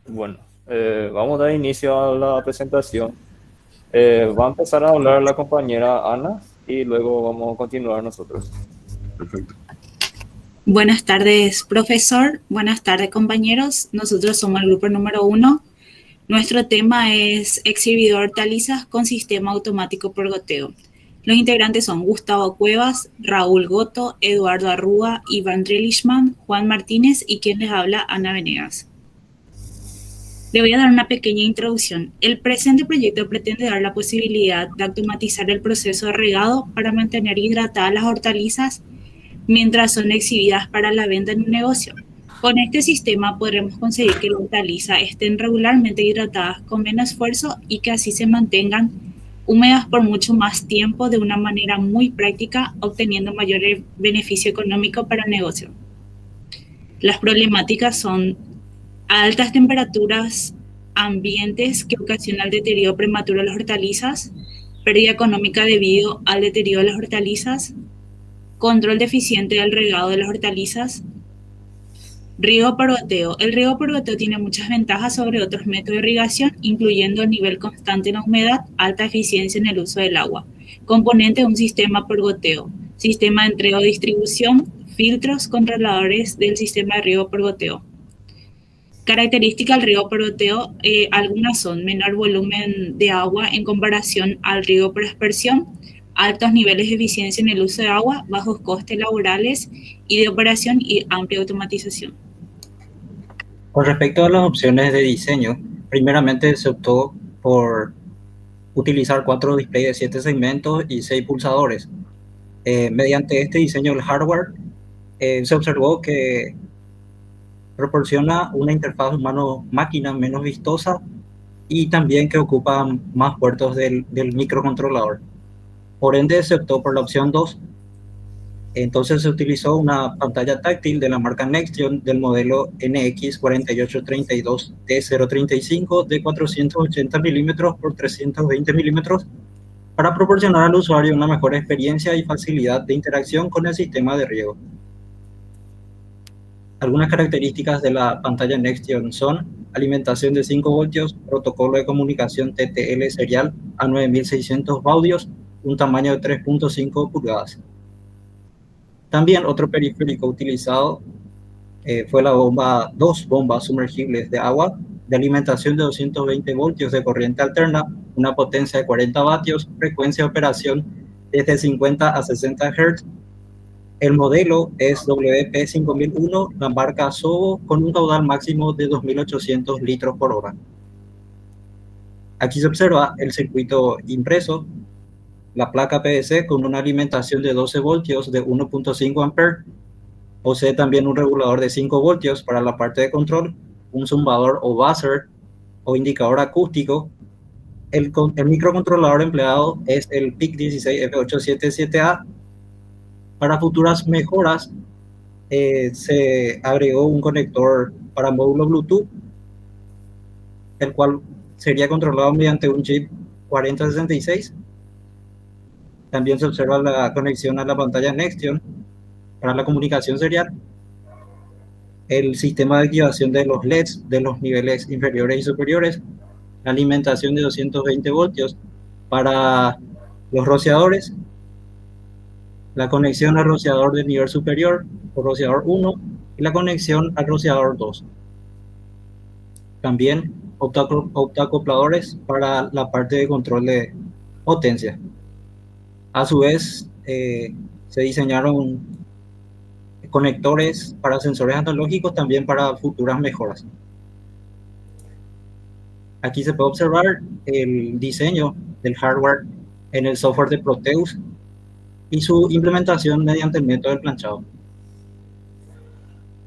Bueno, vamos a dar inicio a la presentación. Va a empezar a hablar la compañera Ana y luego vamos a continuar nosotros. Perfecto. Buenas tardes, profesor. Buenas tardes, compañeros. Nosotros somos el grupo número 1. Nuestro tema es exhibidor de hortalizas con sistema automático por goteo. Los integrantes son Gustavo Cuevas, Raúl Goto, Eduardo Arrúa, Iván Drelishman, Juan Martínez y quien les habla, Ana Venegas. Le voy a dar una pequeña introducción. El presente proyecto pretende dar la posibilidad de automatizar el proceso de regado para mantener hidratadas las hortalizas mientras son exhibidas para la venta en un negocio. Con este sistema podremos conseguir que las hortalizas estén regularmente hidratadas con menos esfuerzo y que así se mantengan húmedas por mucho más tiempo de una manera muy práctica, obteniendo mayor beneficio económico para el negocio. Las problemáticas son altas temperaturas ambientes que ocasionan el deterioro prematuro de las hortalizas, pérdida económica debido al deterioro de las hortalizas, control deficiente del regado de las hortalizas, riego por goteo. El riego por goteo tiene muchas ventajas sobre otros métodos de irrigación, incluyendo el nivel constante en la humedad, alta eficiencia en el uso del agua. Componente de un sistema por goteo, sistema de entrega o distribución, filtros, controladores del sistema de riego por goteo. Características del riego por goteo, algunas son menor volumen de agua en comparación al riego por aspersión, altos niveles de eficiencia en el uso de agua, bajos costes laborales y de operación y amplia automatización. Con respecto a las opciones de diseño, primeramente se optó por utilizar 4 displays de 7 segmentos y 6 pulsadores. Mediante este diseño del hardware, se observó que proporciona una interfaz humano-máquina menos vistosa y también que ocupa más puertos del microcontrolador. Por ende, se optó por la opción 2. Entonces se utilizó una pantalla táctil de la marca Nextion del modelo NX4832T035 de 480 milímetros por 320 milímetros para proporcionar al usuario una mejor experiencia y facilidad de interacción con el sistema de riego. Algunas características de la pantalla Nextion son alimentación de 5 voltios, protocolo de comunicación TTL serial a 9600 baudios, un tamaño de 3.5 pulgadas. También otro periférico utilizado fue dos bombas sumergibles de agua de alimentación de 220 voltios de corriente alterna, una potencia de 40 vatios, frecuencia de operación desde 50 a 60 Hz. El modelo es WP5001, la marca Sobo, con un caudal máximo de 2.800 litros por hora. Aquí se observa el circuito impreso, la placa PVC con una alimentación de 12 voltios de 1.5 amperes. Posee también un regulador de 5 voltios para la parte de control, un zumbador o buzzer o indicador acústico. El microcontrolador empleado es el PIC16F877A. Para futuras mejoras, se agregó un conector para módulo Bluetooth, el cual sería controlado mediante un chip 4066. También se observa la conexión a la pantalla Nextion para la comunicación serial, el sistema de activación de los LEDs de los niveles inferiores y superiores, la alimentación de 220 voltios para los rociadores, la conexión al rociador del nivel superior o rociador 1 y la conexión al rociador 2. También optoacopladores para la parte de control de potencia. A su vez, se diseñaron conectores para sensores analógicos también para futuras mejoras. Aquí se puede observar el diseño del hardware en el software de Proteus y su implementación mediante el método del planchado.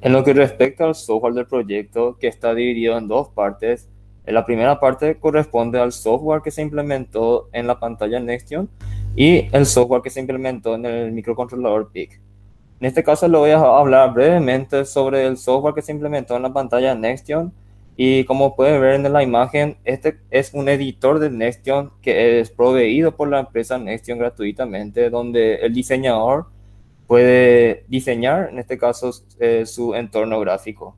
En lo que respecta al software del proyecto, que está dividido en dos partes, la primera parte corresponde al software que se implementó en la pantalla Nextion y el software que se implementó en el microcontrolador PIC. En este caso le voy a hablar brevemente sobre el software que se implementó en la pantalla Nextion y como puede ver en la imagen, este es un editor de Nextion que es proveído por la empresa Nextion gratuitamente, donde el diseñador puede diseñar, en este caso, su entorno gráfico.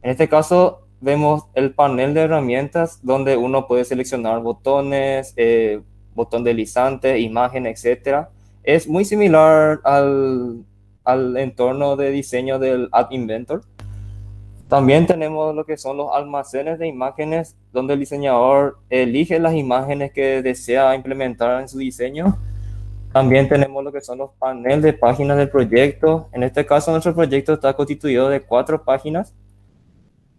En este caso, vemos el panel de herramientas donde uno puede seleccionar botones, botón deslizante, imagen, etcétera. Es muy similar al entorno de diseño del App Inventor. También tenemos lo que son los almacenes de imágenes, donde el diseñador elige las imágenes que desea implementar en su diseño. También tenemos lo que son los paneles de páginas del proyecto. En este caso, nuestro proyecto está constituido de 4 páginas.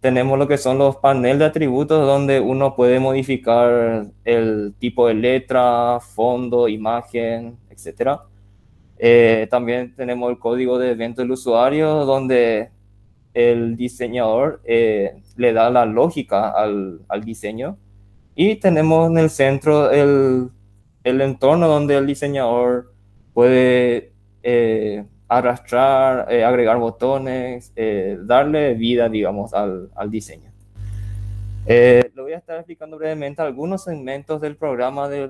Tenemos lo que son los paneles de atributos, donde uno puede modificar el tipo de letra, fondo, imagen, etcétera. También tenemos el código de evento del usuario, donde el diseñador le da la lógica al diseño. Y tenemos en el centro el entorno donde el diseñador puede arrastrar, agregar botones, darle vida, digamos, al diseño. Le voy a estar explicando brevemente algunos segmentos del programa de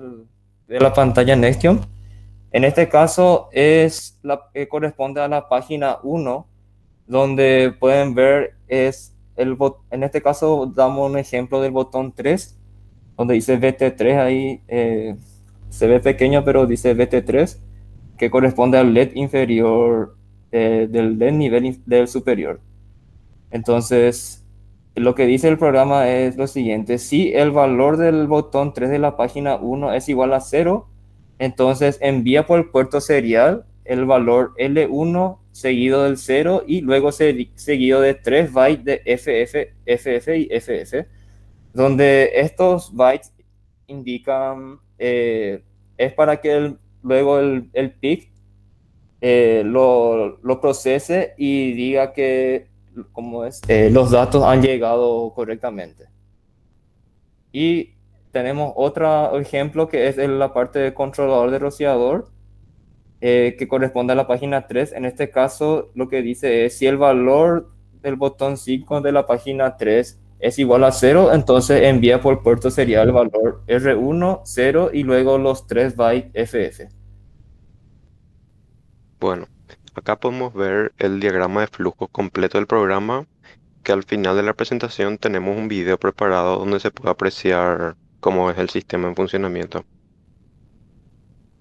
la pantalla Nextion. En este caso corresponde a la página 1, donde pueden ver en este caso damos un ejemplo del botón 3, donde dice VT3 ahí, se ve pequeño pero dice VT3, que corresponde al LED inferior del LED nivel del superior. Entonces, lo que dice el programa es lo siguiente: si el valor del botón 3 de la página 1 es igual a 0, entonces envía por el puerto serial el valor L1 seguido del 0 y luego seguido de 3 bytes de FF, FF y FF, donde estos bytes indican, es para que luego el PIC lo procese y diga que los datos han llegado correctamente. Y tenemos otro ejemplo que es en la parte de controlador de rociador, que corresponde a la página 3. En este caso, lo que dice es: si el valor del botón 5 de la página 3 es igual a 0, entonces envía por puerto serial el valor R1, 0 y luego los 3 bytes FF. Bueno, acá podemos ver el diagrama de flujo completo del programa, que al final de la presentación tenemos un video preparado donde se puede apreciar cómo es el sistema en funcionamiento.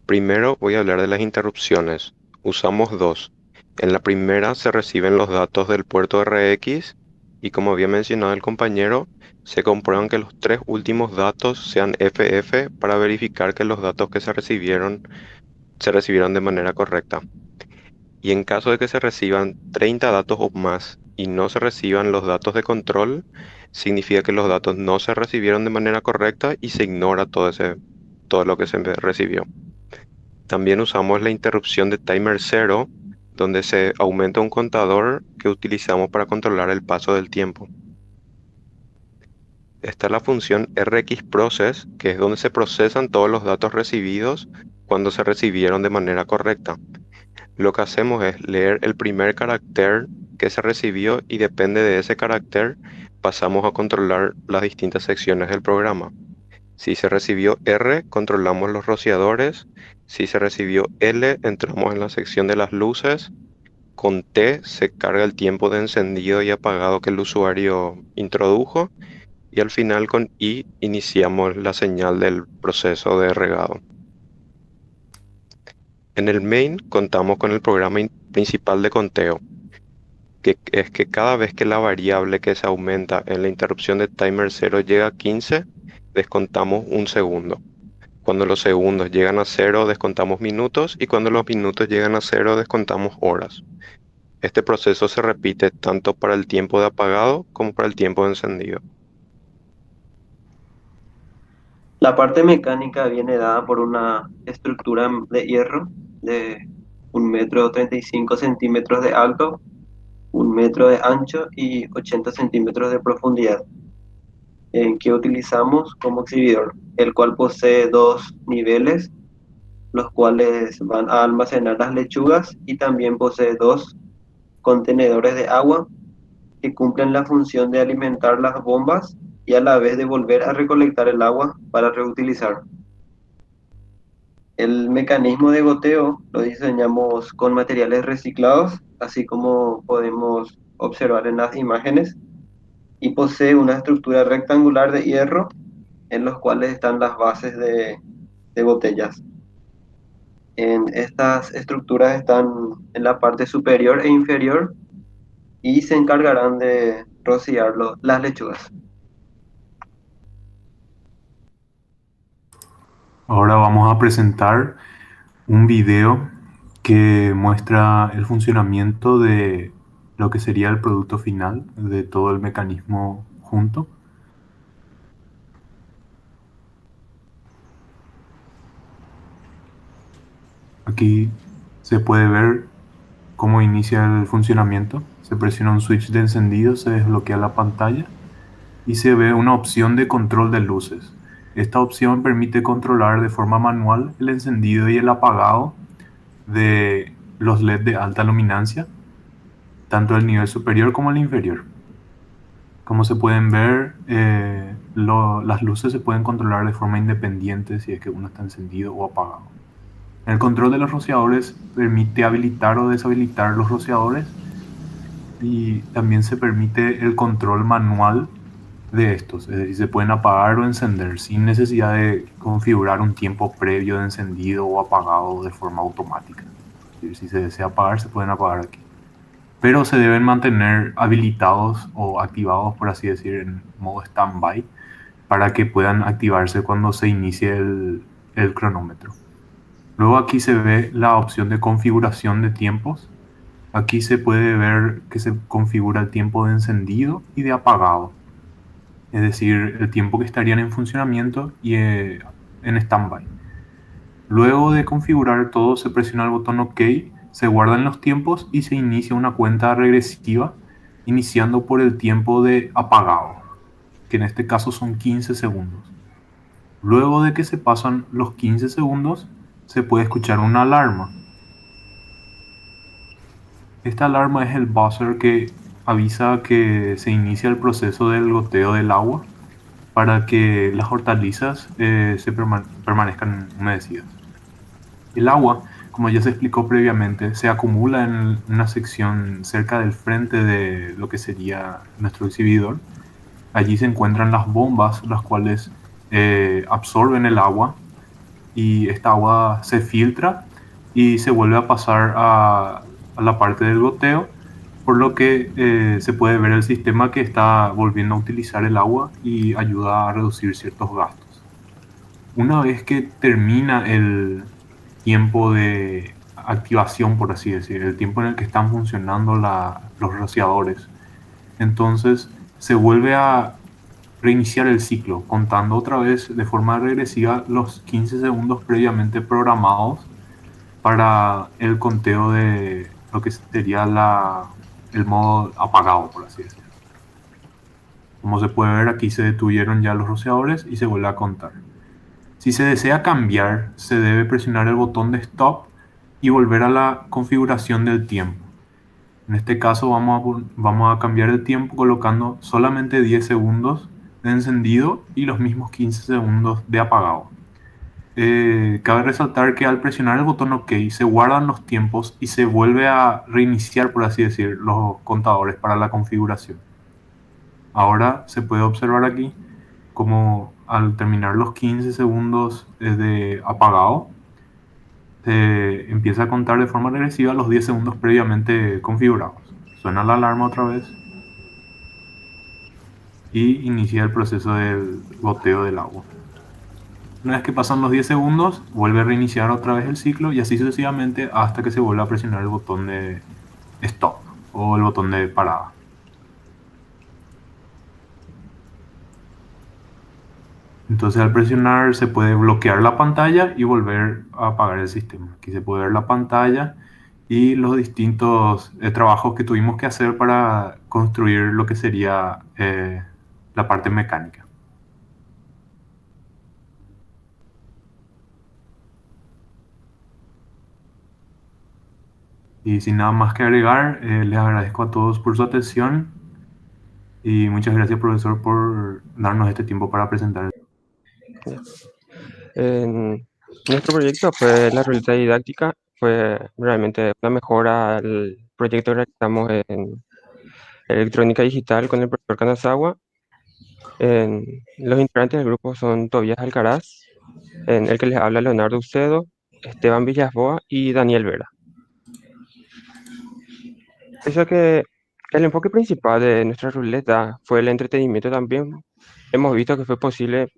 Primero voy a hablar de las interrupciones. Usamos dos. En la primera se reciben los datos del puerto RX y, como había mencionado el compañero, se comprueban que los 3 últimos datos sean FF para verificar que los datos que se recibieron de manera correcta. Y en caso de que se reciban 30 datos o más y no se reciban los datos de control, significa que los datos no se recibieron de manera correcta y se ignora todo lo que se recibió. También usamos la interrupción de timer 0, donde se aumenta un contador que utilizamos para controlar el paso del tiempo. Está la función rxProcess, que es donde se procesan todos los datos recibidos cuando se recibieron de manera correcta. Lo que hacemos es leer el primer carácter que se recibió y depende de ese carácter pasamos a controlar las distintas secciones del programa. Si se recibió R, controlamos los rociadores. Si se recibió L, entramos en la sección de las luces. Con T se carga el tiempo de encendido y apagado que el usuario introdujo. Y al final con I iniciamos la señal del proceso de regado. En el main contamos con el programa principal de conteo, que es que cada vez que la variable que se aumenta en la interrupción de timer 0 llega a 15, descontamos un segundo. Cuando los segundos llegan a 0, descontamos minutos, y cuando los minutos llegan a 0, descontamos horas. Este proceso se repite tanto para el tiempo de apagado como para el tiempo de encendido. La parte mecánica viene dada por una estructura de hierro de 1,35 m de alto, 1 metro de ancho y 80 centímetros de profundidad, en que utilizamos como exhibidor, el cual posee 2 niveles, los cuales van a almacenar las lechugas, y también posee 2 contenedores de agua que cumplen la función de alimentar las bombas y a la vez de volver a recolectar el agua para reutilizar. El mecanismo de goteo lo diseñamos con materiales reciclados, así como podemos observar en las imágenes. y posee una estructura rectangular de hierro en los cuales están las bases de botellas. En estas estructuras están en la parte superior e inferior y se encargarán de rociar las lechugas. Ahora vamos a presentar un video que muestra el funcionamiento de lo que sería el producto final de todo el mecanismo junto. Aquí se puede ver cómo inicia el funcionamiento. Se presiona un switch de encendido, se desbloquea la pantalla y se ve una opción de control de luces. Esta opción permite controlar de forma manual el encendido y el apagado de los LED de alta luminancia, tanto el nivel superior como el inferior. Como se pueden ver, las luces se pueden controlar de forma independiente si es que uno está encendido o apagado. El control de los rociadores permite habilitar o deshabilitar los rociadores y también se permite el control manual de estos, es decir, se pueden apagar o encender sin necesidad de configurar un tiempo previo de encendido o apagado de forma automática. Es decir, si se desea apagar, se pueden apagar aquí. Pero se deben mantener habilitados o activados, por así decir, en modo standby para que puedan activarse cuando se inicie el cronómetro. Luego aquí se ve la opción de configuración de tiempos. Aquí se puede ver que se configura el tiempo de encendido y de apagado. Es decir, el tiempo que estarían en funcionamiento y en standby. Luego de configurar todo, se presiona el botón OK, se guardan los tiempos y se inicia una cuenta regresiva, iniciando por el tiempo de apagado, que en este caso son 15 segundos. Luego de que se pasan los 15 segundos, se puede escuchar una alarma. Esta alarma es el buzzer que avisa que se inicia el proceso del goteo del agua para que las hortalizas permanezcan humedecidas. El agua, como ya se explicó previamente, se acumula en una sección cerca del frente de lo que sería nuestro exhibidor. Allí se encuentran las bombas, las cuales absorben el agua y esta agua se filtra y se vuelve a pasar a la parte del goteo, por lo que se puede ver el sistema que está volviendo a utilizar el agua y ayuda a reducir ciertos gastos. Una vez que termina el tiempo de activación, por así decir, el tiempo en el que están funcionando los rociadores, entonces se vuelve a reiniciar el ciclo, contando otra vez de forma regresiva los 15 segundos previamente programados para el conteo de lo que sería el modo apagado, por así decirlo. Como se puede ver, aquí se detuvieron ya los rociadores y se vuelve a contar. Si se desea cambiar, se debe presionar el botón de Stop y volver a la configuración del tiempo. En este caso vamos a cambiar el tiempo colocando solamente 10 segundos de encendido y los mismos 15 segundos de apagado. Cabe resaltar que al presionar el botón OK se guardan los tiempos y se vuelve a reiniciar, por así decir, los contadores para la configuración. Ahora se puede observar aquí como al terminar los 15 segundos de apagado, empieza a contar de forma regresiva los 10 segundos previamente configurados. Suena la alarma otra vez y inicia el proceso del goteo del agua. Una vez que pasan los 10 segundos, vuelve a reiniciar otra vez el ciclo y así sucesivamente hasta que se vuelva a presionar el botón de stop o el botón de parada. Entonces al presionar se puede bloquear la pantalla y volver a apagar el sistema. Aquí se puede ver la pantalla y los distintos trabajos que tuvimos que hacer para construir lo que sería la parte mecánica. Y sin nada más que agregar, les agradezco a todos por su atención y muchas gracias, profesor, por darnos este tiempo para presentar. Nuestro proyecto fue la ruleta didáctica, fue realmente una mejora al proyecto que realizamos en electrónica digital con el profesor Kanazawa. Los integrantes del grupo son Tobías Alcaraz, el que les habla Leonardo Ucedo, Esteban Villasboa y Daniel Vera. Eso que el enfoque principal de nuestra ruleta fue el entretenimiento también. Hemos visto que fue posible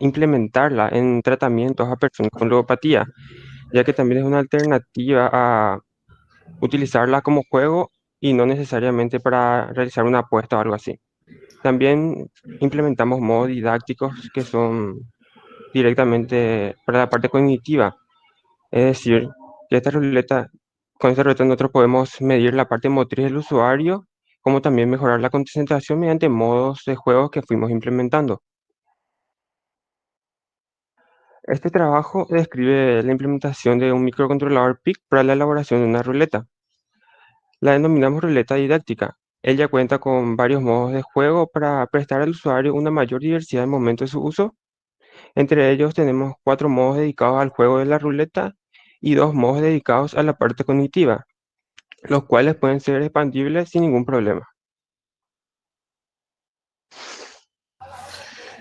implementarla en tratamientos a personas con ludopatía, ya que también es una alternativa a utilizarla como juego y no necesariamente para realizar una apuesta o algo así. También implementamos modos didácticos que son directamente para la parte cognitiva. Es decir, que con esta ruleta nosotros podemos medir la parte motriz del usuario, como también mejorar la concentración mediante modos de juego que fuimos implementando. Este trabajo describe la implementación de un microcontrolador PIC para la elaboración de una ruleta. La denominamos ruleta didáctica. Ella cuenta con varios modos de juego para prestar al usuario una mayor diversidad de momentos de su uso. Entre ellos tenemos 4 modos dedicados al juego de la ruleta y 2 modos dedicados a la parte cognitiva, los cuales pueden ser expandibles sin ningún problema.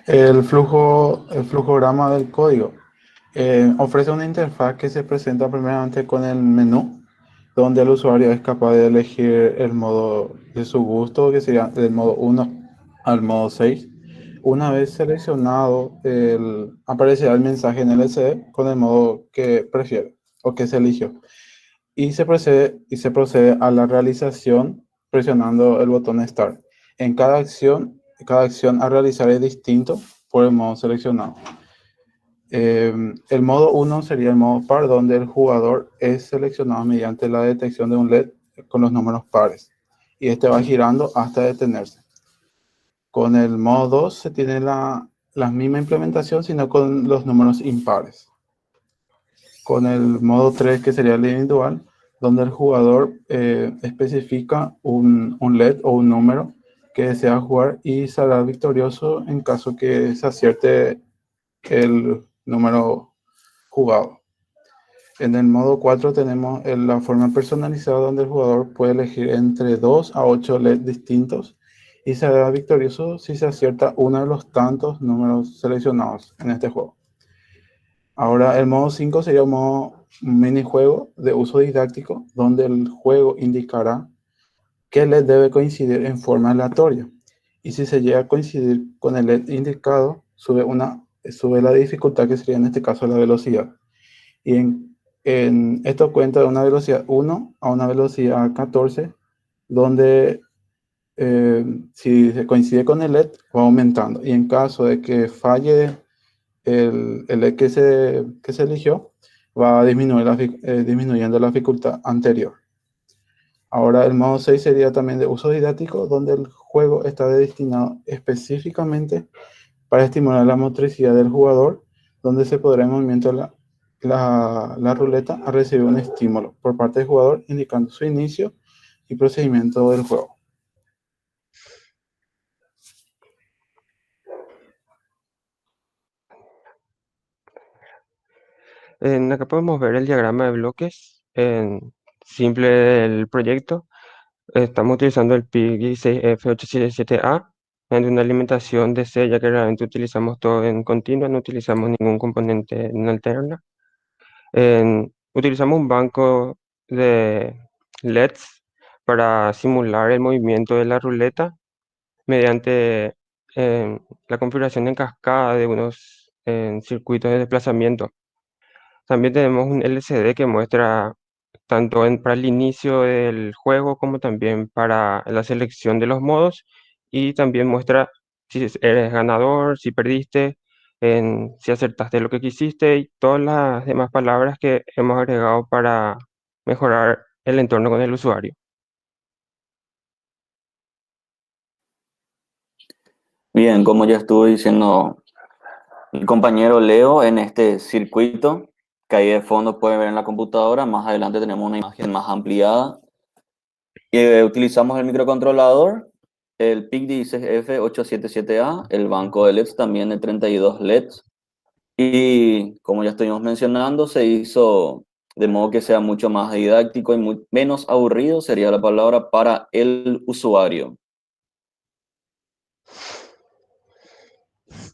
El flujograma del código ofrece una interfaz que se presenta primeramente con el menú, donde el usuario es capaz de elegir el modo de su gusto, que sería del modo 1 al modo 6. Una vez seleccionado, aparecerá el mensaje en LCD con el modo que prefiere o que se eligió. Y se procede a la realización presionando el botón Start. En cada acción a realizar es distinto por el modo seleccionado. El modo 1 sería el modo par, donde el jugador es seleccionado mediante la detección de un LED con los números pares, y este va girando hasta detenerse. Con el modo 2 se tiene la misma implementación, sino con los números impares. Con el modo 3, que sería el individual, donde el jugador especifica un LED o un número que desea jugar y saldrá victorioso en caso que se acierte el número jugado. En el modo 4 tenemos la forma personalizada, donde el jugador puede elegir entre 2 a 8 LED distintos y será victorioso si se acierta uno de los tantos números seleccionados en este juego. Ahora el modo 5 sería un minijuego de uso didáctico, donde el juego indicará qué LED debe coincidir en forma aleatoria, y si se llega a coincidir con el LED indicado, sube la dificultad, que sería en este caso la velocidad. Y esto cuenta de una velocidad 1 a una velocidad 14, donde si se coincide con el LED va aumentando, y en caso de que falle el LED que se eligió, va a disminuyendo la dificultad anterior. Ahora el modo 6 sería también de uso didáctico, donde el juego está destinado específicamente para estimular la motricidad del jugador, donde se podrá en movimiento la ruleta a recibir un estímulo por parte del jugador, indicando su inicio y procedimiento del juego. Acá podemos ver el diagrama de bloques simple del proyecto. Estamos utilizando el PIC 16F877A mediante una alimentación DC, ya que realmente utilizamos todo en continua, no utilizamos ningún componente en alterna. Utilizamos un banco de LEDs para simular el movimiento de la ruleta mediante la configuración en cascada de unos circuitos de desplazamiento. También tenemos un LCD que muestra tanto para el inicio del juego como también para la selección de los modos, y también muestra si eres ganador, si perdiste, si acertaste lo que quisiste y todas las demás palabras que hemos agregado para mejorar el entorno con el usuario. Bien, como ya estuvo diciendo mi compañero Leo, en este circuito que ahí de fondo pueden ver en la computadora, más adelante tenemos una imagen más ampliada. Utilizamos el microcontrolador, el PIC 16F877A, el banco de LEDs también de 32 LEDs. Y como ya estuvimos mencionando, se hizo de modo que sea mucho más didáctico y menos aburrido, sería la palabra, para el usuario.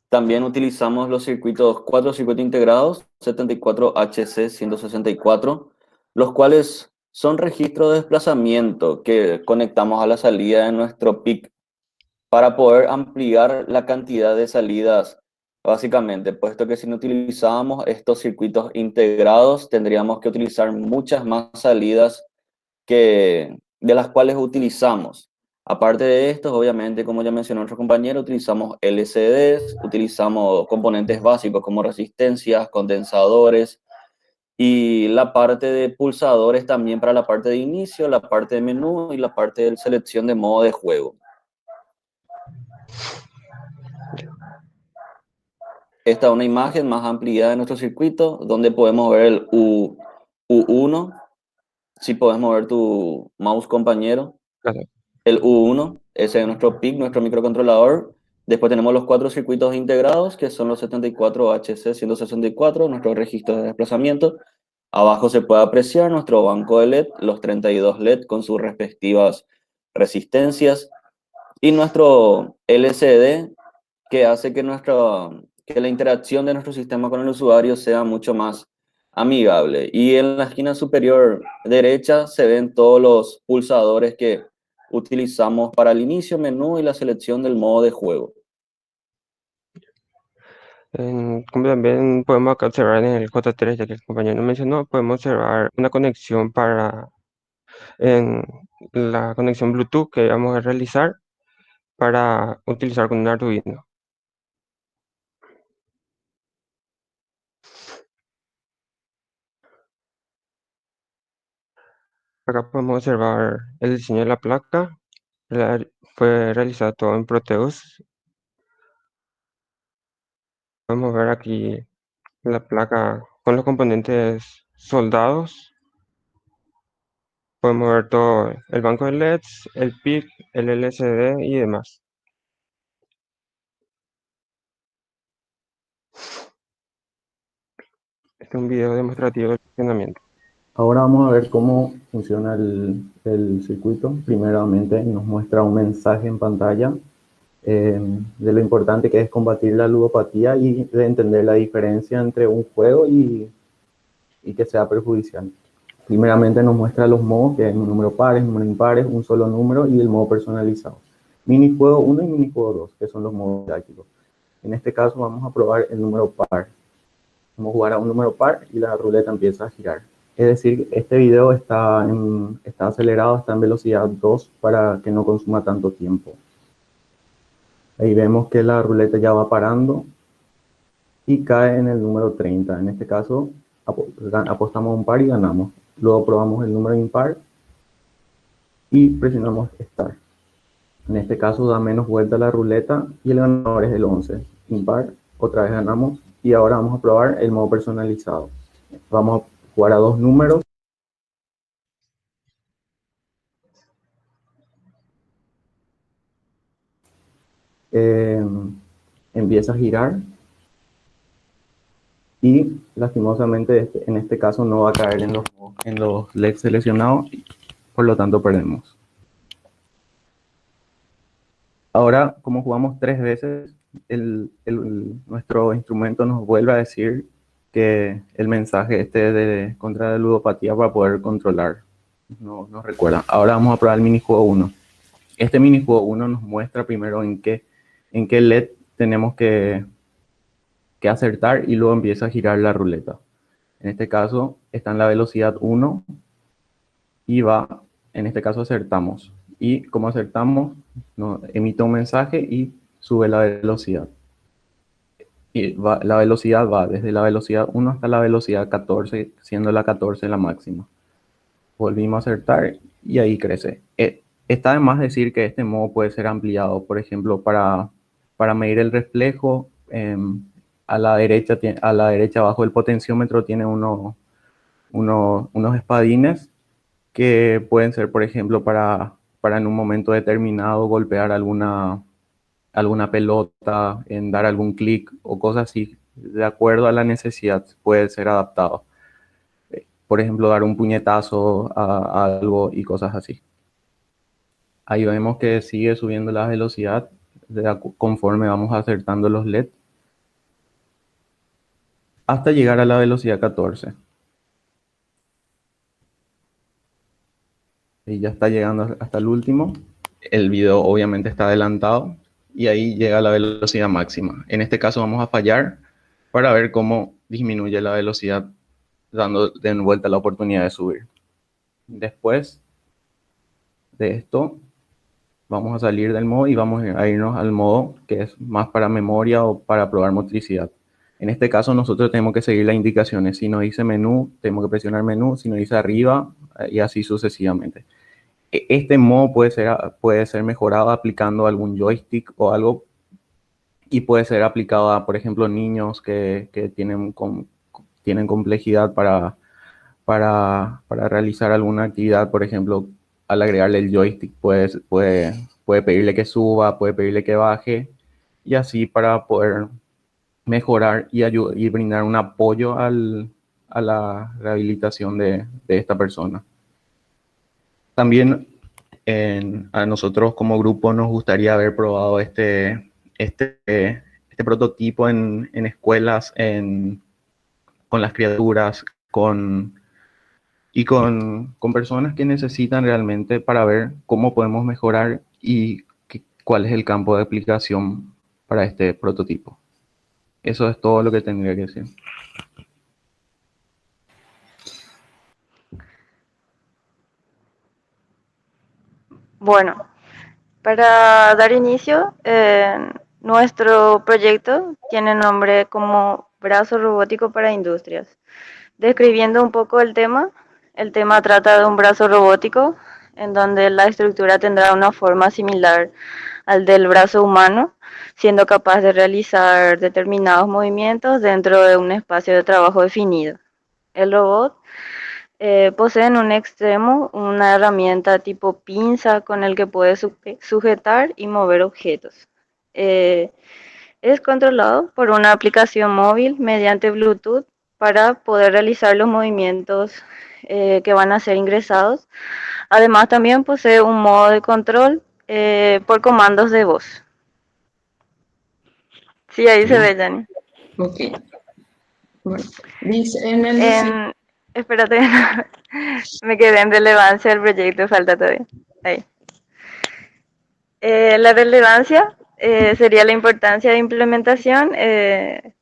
También utilizamos los circuitos, cuatro circuitos integrados, 74HC164, los cuales son registros de desplazamiento que conectamos a la salida de nuestro PIC para poder ampliar la cantidad de salidas, básicamente, puesto que si no utilizábamos estos circuitos integrados, tendríamos que utilizar muchas más salidas de las cuales utilizamos. Aparte de estos, obviamente, como ya mencionó nuestro compañero, utilizamos LCDs, utilizamos componentes básicos como resistencias, condensadores y la parte de pulsadores también para la parte de inicio, la parte de menú y la parte de selección de modo de juego. Esta es una imagen más ampliada de nuestro circuito, donde podemos ver el U1. Si podemos mover tu mouse, compañero. Claro. El U1, ese es nuestro PIC, nuestro microcontrolador. Después tenemos los cuatro circuitos integrados, que son los 74HC164, nuestros registros de desplazamiento. Abajo se puede apreciar nuestro banco de LED, los 32 LED con sus respectivas resistencias. Y nuestro LCD, que hace que la interacción de nuestro sistema con el usuario sea mucho más amigable. Y en la esquina superior derecha se ven todos los pulsadores que utilizamos para el inicio, menú y la selección del modo de juego. Como también podemos acá observar en el J3, ya que el compañero mencionó, podemos observar una conexión en la conexión Bluetooth que vamos a realizar para utilizar con un Arduino. Acá podemos observar el diseño de la placa. Fue realizado todo en Proteus. Podemos ver aquí la placa con los componentes soldados. Podemos ver todo el banco de LEDs, el PIC, el LCD y demás. Este es un video demostrativo del funcionamiento. Ahora vamos a ver cómo funciona el circuito. Primeramente nos muestra un mensaje en pantalla de lo importante que es combatir la ludopatía y de entender la diferencia entre un juego y que sea perjudicial. Primeramente nos muestra los modos, que es un número pares, número impares, un solo número y el modo personalizado. Minijuego 1 y minijuego 2, que son los modos didácticos. En este caso vamos a probar el número par. Vamos a jugar a un número par y la ruleta empieza a girar. Es decir, este video está acelerado, está en velocidad 2 para que no consuma tanto tiempo. Ahí vemos que la ruleta ya va parando y cae en el número 30. En este caso, apostamos un par y ganamos. Luego probamos el número impar y presionamos Start. En este caso da menos vuelta la ruleta y el ganador es el 11. Impar, otra vez ganamos. Y ahora vamos a probar el modo personalizado. Vamos a jugar a dos números. Empieza a girar. Y lastimosamente en este caso no va a caer en los LEDs seleccionados. Por lo tanto perdemos. Ahora, como jugamos 3 veces, nuestro instrumento nos vuelve a decir que el mensaje contra la ludopatía para poder controlar. No recuerda. Ahora vamos a probar el minijuego 1. Este minijuego 1 nos muestra primero en qué LED tenemos que acertar y luego empieza a girar la ruleta. En este caso está en la velocidad 1 y va, en este caso acertamos. Y como acertamos, emite un mensaje y sube la velocidad. Y la velocidad va desde la velocidad 1 hasta la velocidad 14, siendo la 14 la máxima. Volvimos a acertar y ahí crece. Está de más decir que este modo puede ser ampliado, por ejemplo, para medir el reflejo. A la derecha abajo del potenciómetro tiene unos espadines que pueden ser, por ejemplo, para en un momento determinado golpear alguna pelota, en dar algún clic o cosas así. De acuerdo a la necesidad puede ser adaptado. Por ejemplo, dar un puñetazo a algo y cosas así. Ahí vemos que sigue subiendo la velocidad conforme vamos acertando los LED hasta llegar a la velocidad 14. Y ya está llegando hasta el último. El video obviamente está adelantado y ahí llega la velocidad máxima. En este caso vamos a fallar para ver cómo disminuye la velocidad, dando de vuelta la oportunidad de subir. Después de esto, vamos a salir del modo y vamos a irnos al modo que es más para memoria o para probar motricidad. En este caso nosotros tenemos que seguir las indicaciones. Si nos dice menú, tenemos que presionar menú. Si nos dice arriba, y así sucesivamente. Este modo puede ser mejorado aplicando algún joystick o algo, y puede ser aplicado a, por ejemplo, niños que tienen complejidad para realizar alguna actividad. Por ejemplo, al agregarle el joystick puede pedirle que suba, puede pedirle que baje, y así para poder mejorar y brindar un apoyo a la rehabilitación de esta persona. También a nosotros como grupo nos gustaría haber probado este prototipo en escuelas, con las criaturas, con personas que necesitan realmente, para ver cómo podemos mejorar y cuál es el campo de aplicación para este prototipo. Eso es todo lo que tendría que decir. Bueno, para dar inicio, nuestro proyecto tiene nombre como Brazo Robótico para Industrias. Describiendo un poco el tema trata de un brazo robótico en donde la estructura tendrá una forma similar al del brazo humano, siendo capaz de realizar determinados movimientos dentro de un espacio de trabajo definido. El robot posee en un extremo una herramienta tipo pinza con el que puede sujetar y mover objetos. Es controlado por una aplicación móvil mediante Bluetooth para poder realizar los movimientos que van a ser ingresados. Además, también posee un modo de control por comandos de voz. Sí, ahí se ve, Jani. Ok. Bueno, dice espérate, me quedé en relevancia del proyecto, falta todavía. Ahí. La relevancia sería la importancia de implementación.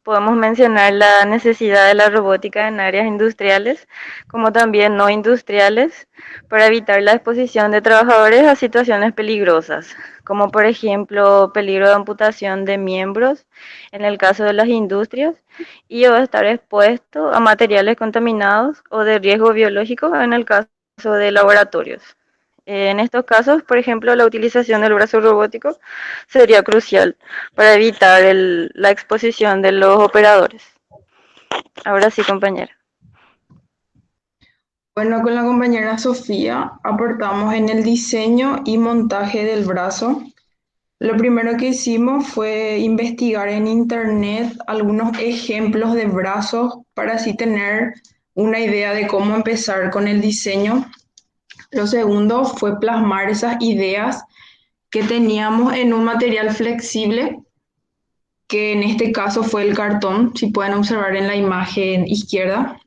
Podemos mencionar la necesidad de la robótica en áreas industriales, como también no industriales, para evitar la exposición de trabajadores a situaciones peligrosas, como por ejemplo peligro de amputación de miembros en el caso de las industrias, y o estar expuesto a materiales contaminados o de riesgo biológico en el caso de laboratorios. En estos casos, por ejemplo, la utilización del brazo robótico sería crucial para evitar la exposición de los operadores. Ahora sí, compañera. Bueno, con la compañera Sofía aportamos en el diseño y montaje del brazo. Lo primero que hicimos fue investigar en internet algunos ejemplos de brazos para así tener una idea de cómo empezar con el diseño. Lo segundo fue plasmar esas ideas que teníamos en un material flexible, que en este caso fue el cartón, si pueden observar en la imagen izquierda.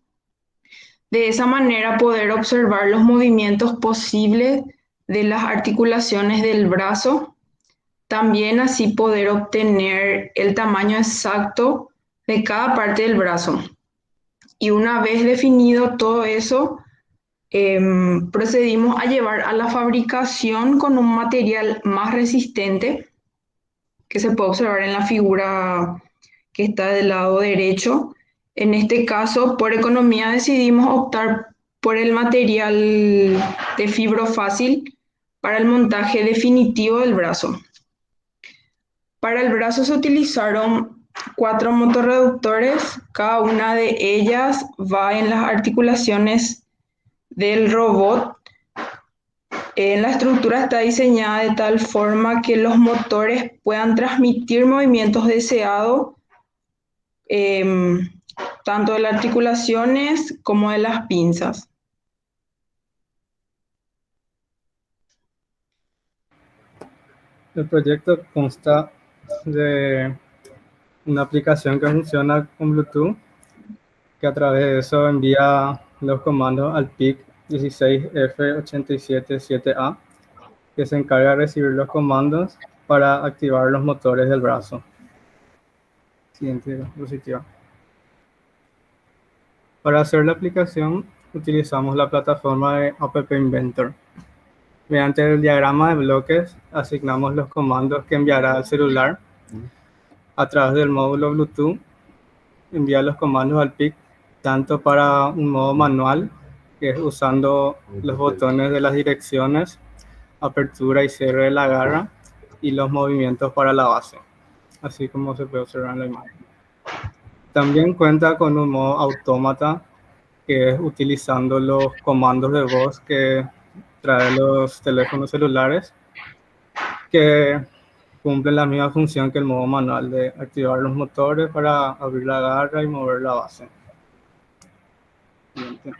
De esa manera poder observar los movimientos posibles de las articulaciones del brazo. También así poder obtener el tamaño exacto de cada parte del brazo. Y una vez definido todo eso, procedimos a llevar a la fabricación con un material más resistente, que se puede observar en la figura que está del lado derecho. En este caso, por economía decidimos optar por el material de fibrofácil para el montaje definitivo del brazo. Para el brazo se utilizaron 4 motorreductores, cada una de ellas va en las articulaciones del robot. La estructura está diseñada de tal forma que los motores puedan transmitir movimientos deseados, tanto de las articulaciones como de las pinzas. El proyecto consta de una aplicación que funciona con Bluetooth, que a través de eso envía los comandos al PIC 16F877A, que se encarga de recibir los comandos para activar los motores del brazo. Siguiente diapositiva. Para hacer la aplicación utilizamos la plataforma de App Inventor. Mediante el diagrama de bloques asignamos los comandos que enviará al celular. A través del módulo Bluetooth envía los comandos al PIC tanto para un modo manual, que es usando los botones de las direcciones, apertura y cierre de la garra y los movimientos para la base, así como se puede observar en la imagen. También cuenta con un modo autómata, que es utilizando los comandos de voz que traen los teléfonos celulares, que cumplen la misma función que el modo manual de activar los motores para abrir la garra y mover la base. Siguiente.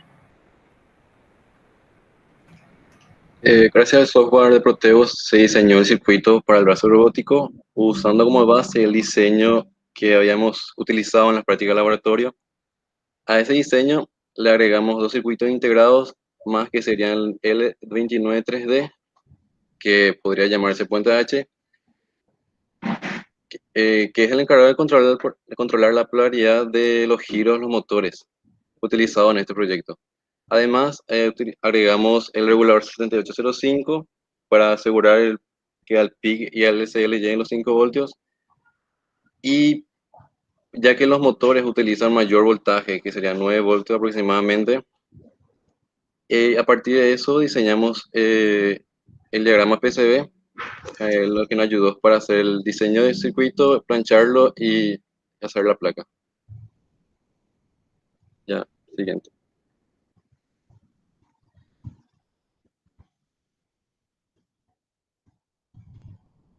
Gracias al software de Proteus se diseñó el circuito para el brazo robótico usando como base el diseño que habíamos utilizado en las prácticas de laboratorio. A ese diseño le agregamos dos circuitos integrados más, que serían el L29 3D, que podría llamarse puente H, que es el encargado de controlar la polaridad de los giros de los motores utilizados en este proyecto. Además, agregamos el regulador 7805 para asegurar que al PIC y al LCL lleguen los 5 voltios. Y ya que los motores utilizan mayor voltaje, que serían 9 voltios aproximadamente, a partir de eso diseñamos el diagrama PCB, lo que nos ayudó para hacer el diseño del circuito, plancharlo y hacer la placa. Ya, siguiente.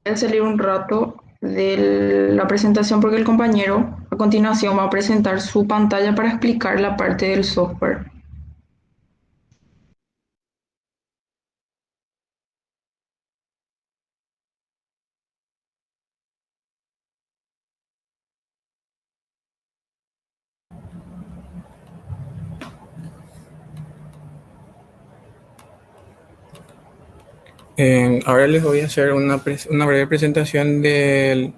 Voy a salir un rato de la presentación porque el compañero a continuación va a presentar su pantalla para explicar la parte del software. Ahora les voy a hacer una breve presentación del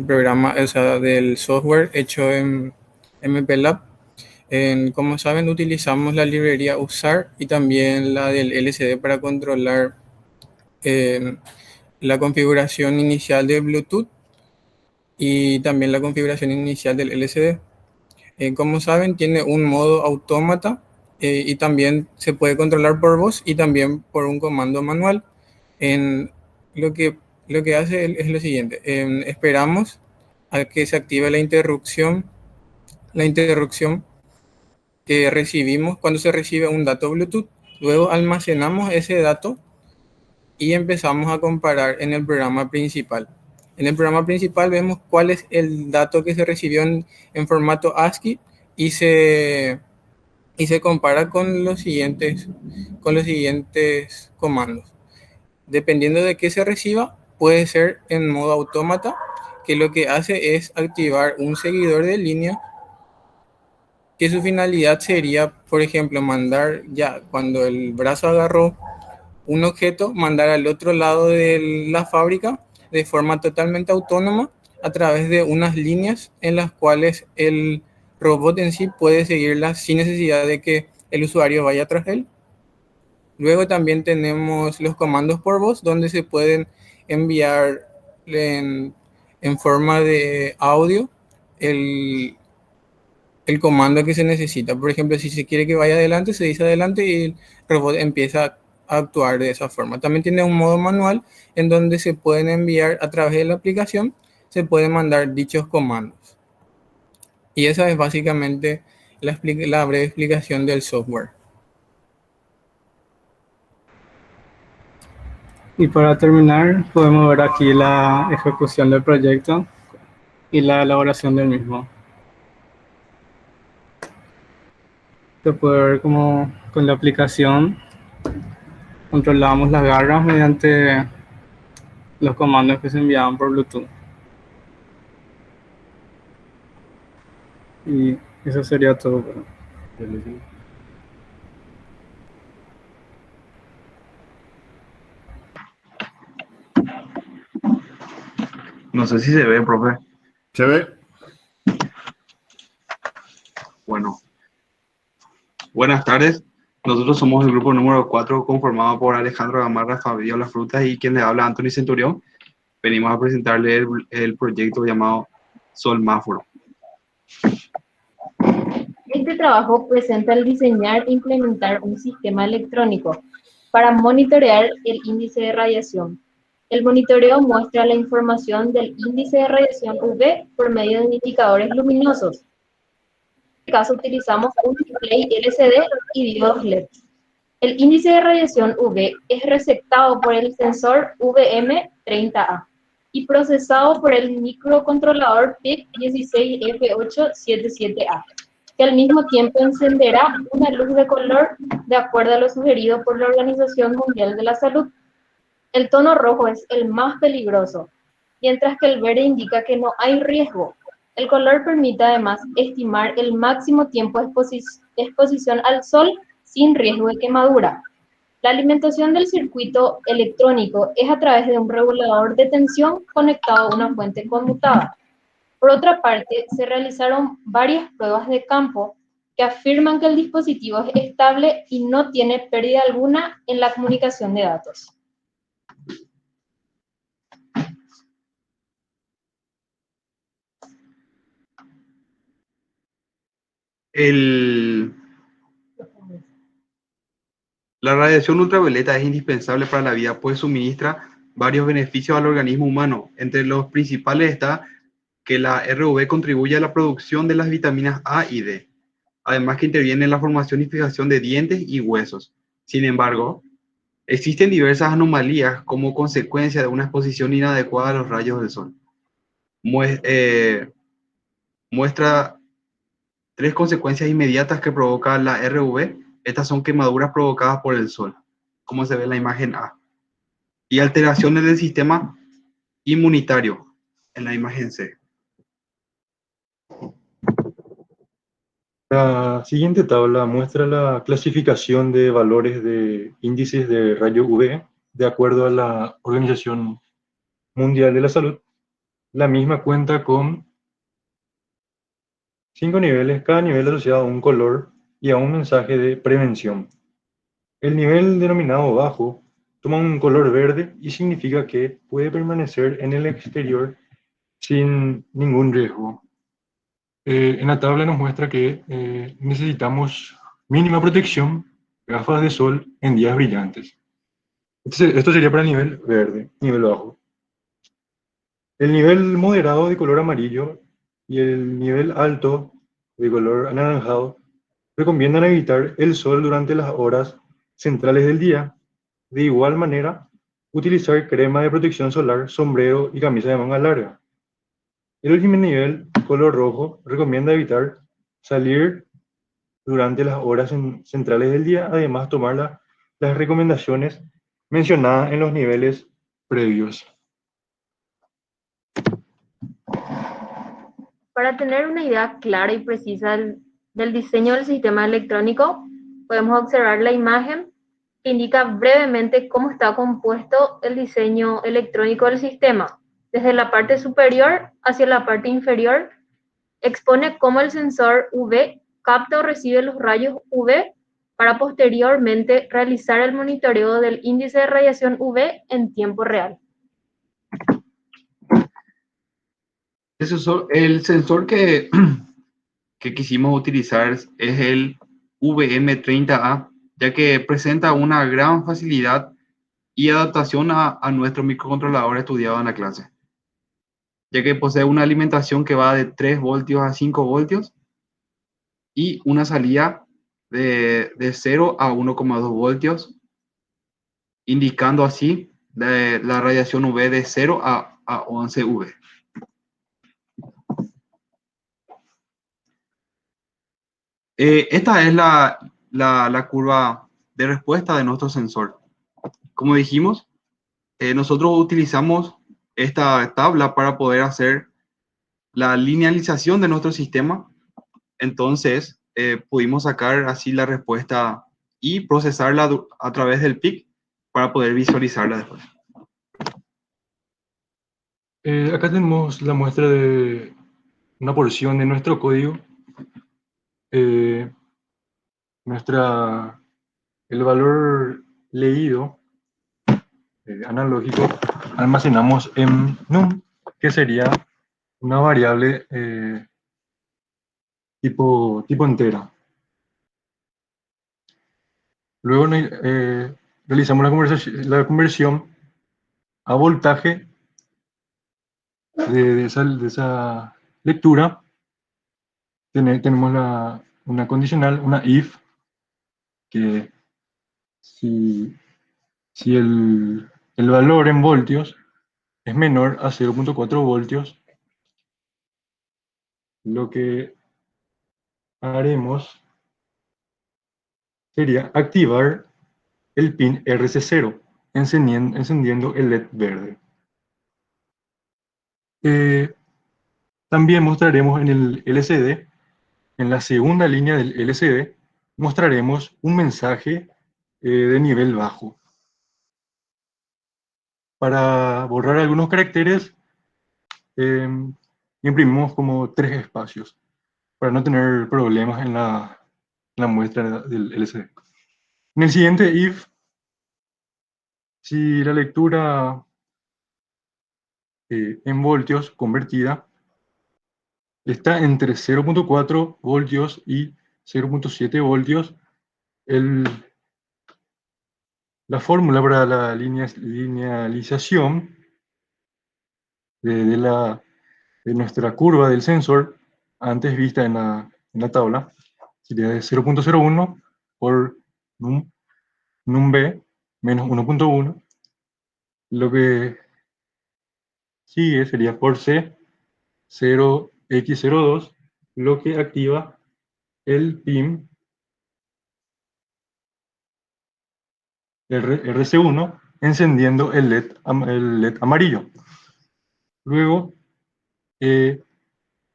programa, o sea, del software hecho en MPLAB. Como saben, utilizamos la librería USAR y también la del LCD para controlar la configuración inicial de Bluetooth y también la configuración inicial del LCD. Como saben, tiene un modo autómata y también se puede controlar por voz y también por un comando manual. Lo que hace es lo siguiente: esperamos a que se active la interrupción que recibimos cuando se recibe un dato Bluetooth. Luego almacenamos ese dato y empezamos a comparar en el programa principal. En el programa principal vemos cuál es el dato que se recibió en formato ASCII y se compara con los siguientes comandos. Dependiendo de qué se reciba, puede ser en modo autómata, que lo que hace es activar un seguidor de línea, que su finalidad sería, por ejemplo, mandar, ya cuando el brazo agarró un objeto, mandar al otro lado de la fábrica de forma totalmente autónoma a través de unas líneas en las cuales el robot en sí puede seguirlas sin necesidad de que el usuario vaya tras él. Luego también tenemos los comandos por voz, donde se pueden enviar en forma de audio el comando que se necesita. Por ejemplo, si se quiere que vaya adelante, se dice adelante y el robot empieza a actuar de esa forma. También tiene un modo manual en donde se pueden enviar a través de la aplicación, se pueden mandar dichos comandos. Y esa es básicamente la breve explicación del software. Y para terminar, podemos ver aquí la ejecución del proyecto y la elaboración del mismo. Se puede ver como con la aplicación controlábamos las garras mediante los comandos que se enviaban por Bluetooth. Y eso sería todo. No sé si se ve, profe. ¿Se ve? Bueno. Buenas tardes. Nosotros somos el grupo número 4 conformado por Alejandro Gamarra, Fabiola Frutas y quien le habla Anthony Centurión. Venimos a presentarle el proyecto llamado Solmáforo. Este trabajo presenta el diseñar e implementar un sistema electrónico para monitorear el índice de radiación. El monitoreo muestra la información del índice de radiación UV por medio de indicadores luminosos. En este caso utilizamos un display LCD y diodos LED. El índice de radiación UV es receptado por el sensor VM30A y procesado por el microcontrolador PIC16F877A, que al mismo tiempo encenderá una luz de color de acuerdo a lo sugerido por la Organización Mundial de la Salud. El tono rojo es el más peligroso, mientras que el verde indica que no hay riesgo. El color permite además estimar el máximo tiempo de exposición al sol sin riesgo de quemadura. La alimentación del circuito electrónico es a través de un regulador de tensión conectado a una fuente conmutada. Por otra parte, se realizaron varias pruebas de campo que afirman que el dispositivo es estable y no tiene pérdida alguna en la comunicación de datos. La radiación ultravioleta es indispensable para la vida, pues suministra varios beneficios al organismo humano. Entre los principales está que la RUV contribuye a la producción de las vitaminas A y D, además que interviene en la formación y fijación de dientes y huesos. Sin embargo, existen diversas anomalías como consecuencia de una exposición inadecuada a los rayos del sol. Muestra 3 consecuencias inmediatas que provoca la RUV. Estas son quemaduras provocadas por el sol, como se ve en la imagen A, y alteraciones del sistema inmunitario en la imagen C. La siguiente tabla muestra la clasificación de valores de índices de rayo UV de acuerdo a la Organización Mundial de la Salud. La misma cuenta con 5 niveles, cada nivel asociado a un color y a un mensaje de prevención. El nivel denominado bajo toma un color verde y significa que puede permanecer en el exterior sin ningún riesgo. En la tabla nos muestra que necesitamos mínima protección, gafas de sol en días brillantes. Esto sería para el nivel verde, nivel bajo. El nivel moderado de color amarillo y el nivel alto de color anaranjado recomiendan evitar el sol durante las horas centrales del día. De igual manera, utilizar crema de protección solar, sombrero y camisa de manga larga. El último nivel, color rojo, recomienda evitar salir durante las horas centrales del día, además tomar las recomendaciones mencionadas en los niveles previos. Para tener una idea clara y precisa del diseño del sistema electrónico, podemos observar la imagen que indica brevemente cómo está compuesto el diseño electrónico del sistema. Desde la parte superior hacia la parte inferior, expone cómo el sensor UV capta o recibe los rayos UV para posteriormente realizar el monitoreo del índice de radiación UV en tiempo real. El sensor que quisimos utilizar es el VM30A, ya que presenta una gran facilidad y adaptación a nuestro microcontrolador estudiado en la clase, ya que posee una alimentación que va de 3 voltios a 5 voltios y una salida de 0 a 1,2 voltios, indicando así la radiación UV de 0 a 11 UV. Esta es la curva de respuesta de nuestro sensor. como dijimos, nosotros utilizamos esta tabla para poder hacer la linealización de nuestro sistema. Entonces, pudimos sacar así la respuesta y procesarla a través del PIC para poder visualizarla después. Acá tenemos la muestra de una porción de nuestro código. El valor leído analógico almacenamos en num, que sería una variable tipo entera. Luego realizamos la conversión a voltaje de esa lectura. Tenemos una condicional, una if, que si el valor en voltios es menor a 0.4 voltios, lo que haremos sería activar el pin RC0, encendiendo el LED verde. También mostraremos en el LCD, en la segunda línea del LCD, mostraremos un mensaje de nivel bajo. Para borrar algunos caracteres, imprimimos como 3 espacios, para no tener problemas en la muestra del LCD. En el siguiente if, si la lectura en voltios convertida está entre 0.4 voltios y 0.7 voltios, la fórmula para la linealización de nuestra curva del sensor, antes vista en la tabla, sería de 0.01 por num B menos 1.1. Lo que sigue sería por C 0x02, lo que activa el PIN RC1, encendiendo el LED amarillo. Luego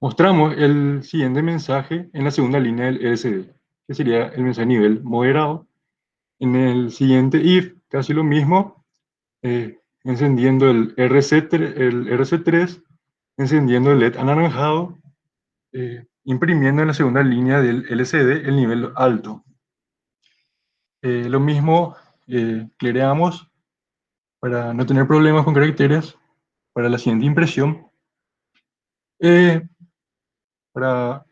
mostramos el siguiente mensaje en la segunda línea del LCD, que sería el mensaje nivel moderado. En el siguiente if, casi lo mismo, encendiendo el RC3, encendiendo el LED anaranjado, imprimiendo en la segunda línea del LCD el nivel alto. Lo mismo clereamos para no tener problemas con caracteres para la siguiente impresión. Para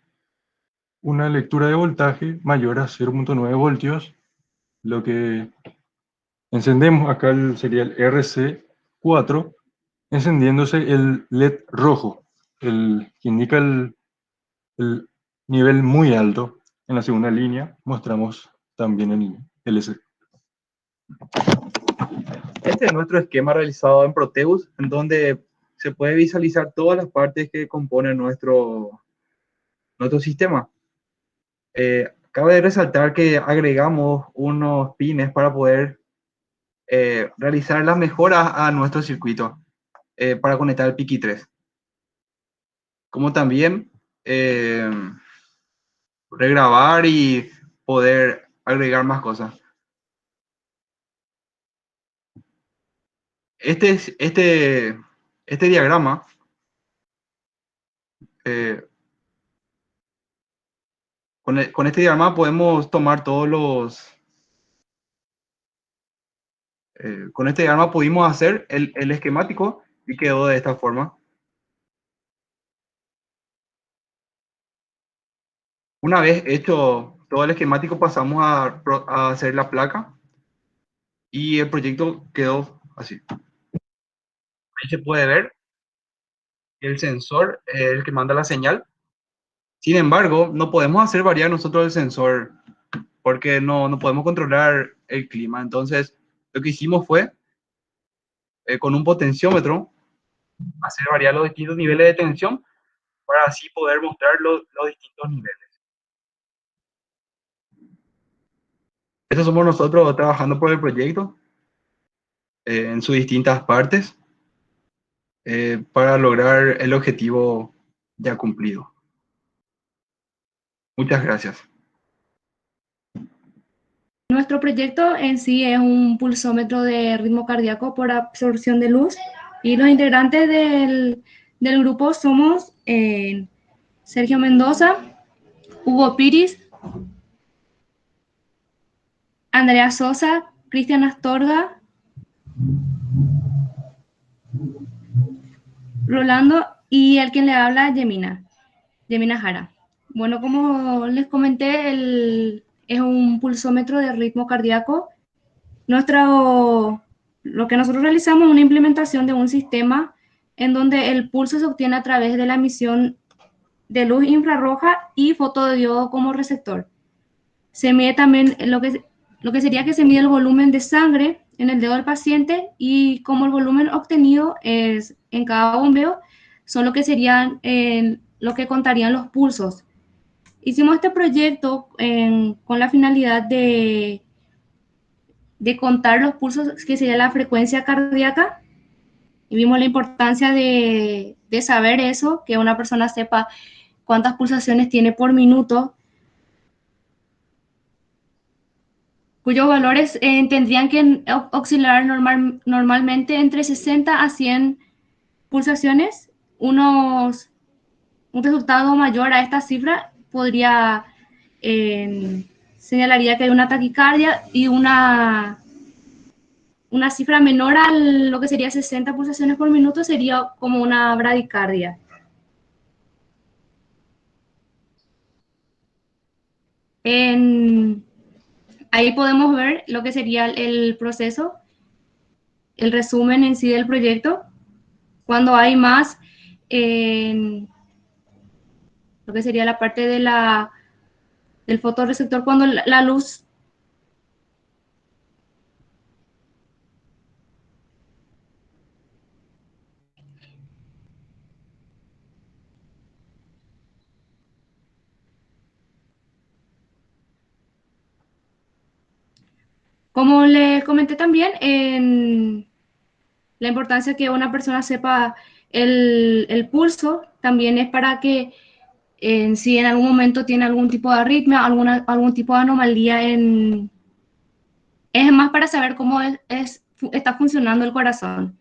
una lectura de voltaje mayor a 0.9 voltios, lo que encendemos acá sería el RC4, encendiéndose el LED rojo, que indica el nivel muy alto. En la segunda línea mostramos también el LC. Este es nuestro esquema realizado en Proteus, en donde se puede visualizar todas las partes que componen nuestro sistema. Cabe resaltar que agregamos unos pines para poder realizar las mejoras a nuestro circuito para conectar el PIC 3. Como también regrabar y poder agregar más cosas. Este diagrama con este diagrama podemos tomar todos los... con este diagrama pudimos hacer el esquemático y quedó de esta forma. Una vez hecho todo el esquemático, pasamos a hacer la placa y el proyecto quedó así. Ahí se puede ver el sensor, el que manda la señal. Sin embargo, no podemos hacer variar nosotros el sensor porque no podemos controlar el clima. Entonces, lo que hicimos fue, con un potenciómetro, hacer variar los distintos niveles de tensión para así poder mostrar los distintos niveles. Estos somos nosotros trabajando por el proyecto. en sus distintas partes para lograr el objetivo ya cumplido. Muchas gracias. Nuestro proyecto en sí es un pulsómetro de ritmo cardíaco por absorción de luz y los integrantes del grupo somos Sergio Mendoza, Hugo Piris, Andrea Sosa, Cristian Astorga, Rolando y el quien le habla, Yemina Jara. Bueno, como les comenté, es un pulsómetro de ritmo cardíaco. Lo que nosotros realizamos es una implementación de un sistema en donde el pulso se obtiene a través de la emisión de luz infrarroja y fotodiodo como receptor. Se mide también lo que sería que se mide el volumen de sangre en el dedo del paciente y como el volumen obtenido es en cada bombeo, son lo que serían lo que contarían los pulsos. Hicimos este proyecto con la finalidad de contar los pulsos, que sería la frecuencia cardíaca, y vimos la importancia de saber eso, que una persona sepa cuántas pulsaciones tiene por minuto, cuyos valores tendrían que oscilar normalmente entre 60 a 100 pulsaciones. Un resultado mayor a esta cifra podría señalaría que hay una taquicardia, y una cifra menor a lo que sería 60 pulsaciones por minuto sería como una bradicardia. Ahí podemos ver lo que sería el proceso, el resumen en sí del proyecto. Cuando hay más, lo que sería la parte del fotorreceptor, cuando la luz como le comenté también, la importancia que una persona sepa el pulso también es para que si en algún momento tiene algún tipo de arritmia, algún tipo de anomalía, es más para saber cómo está funcionando el corazón.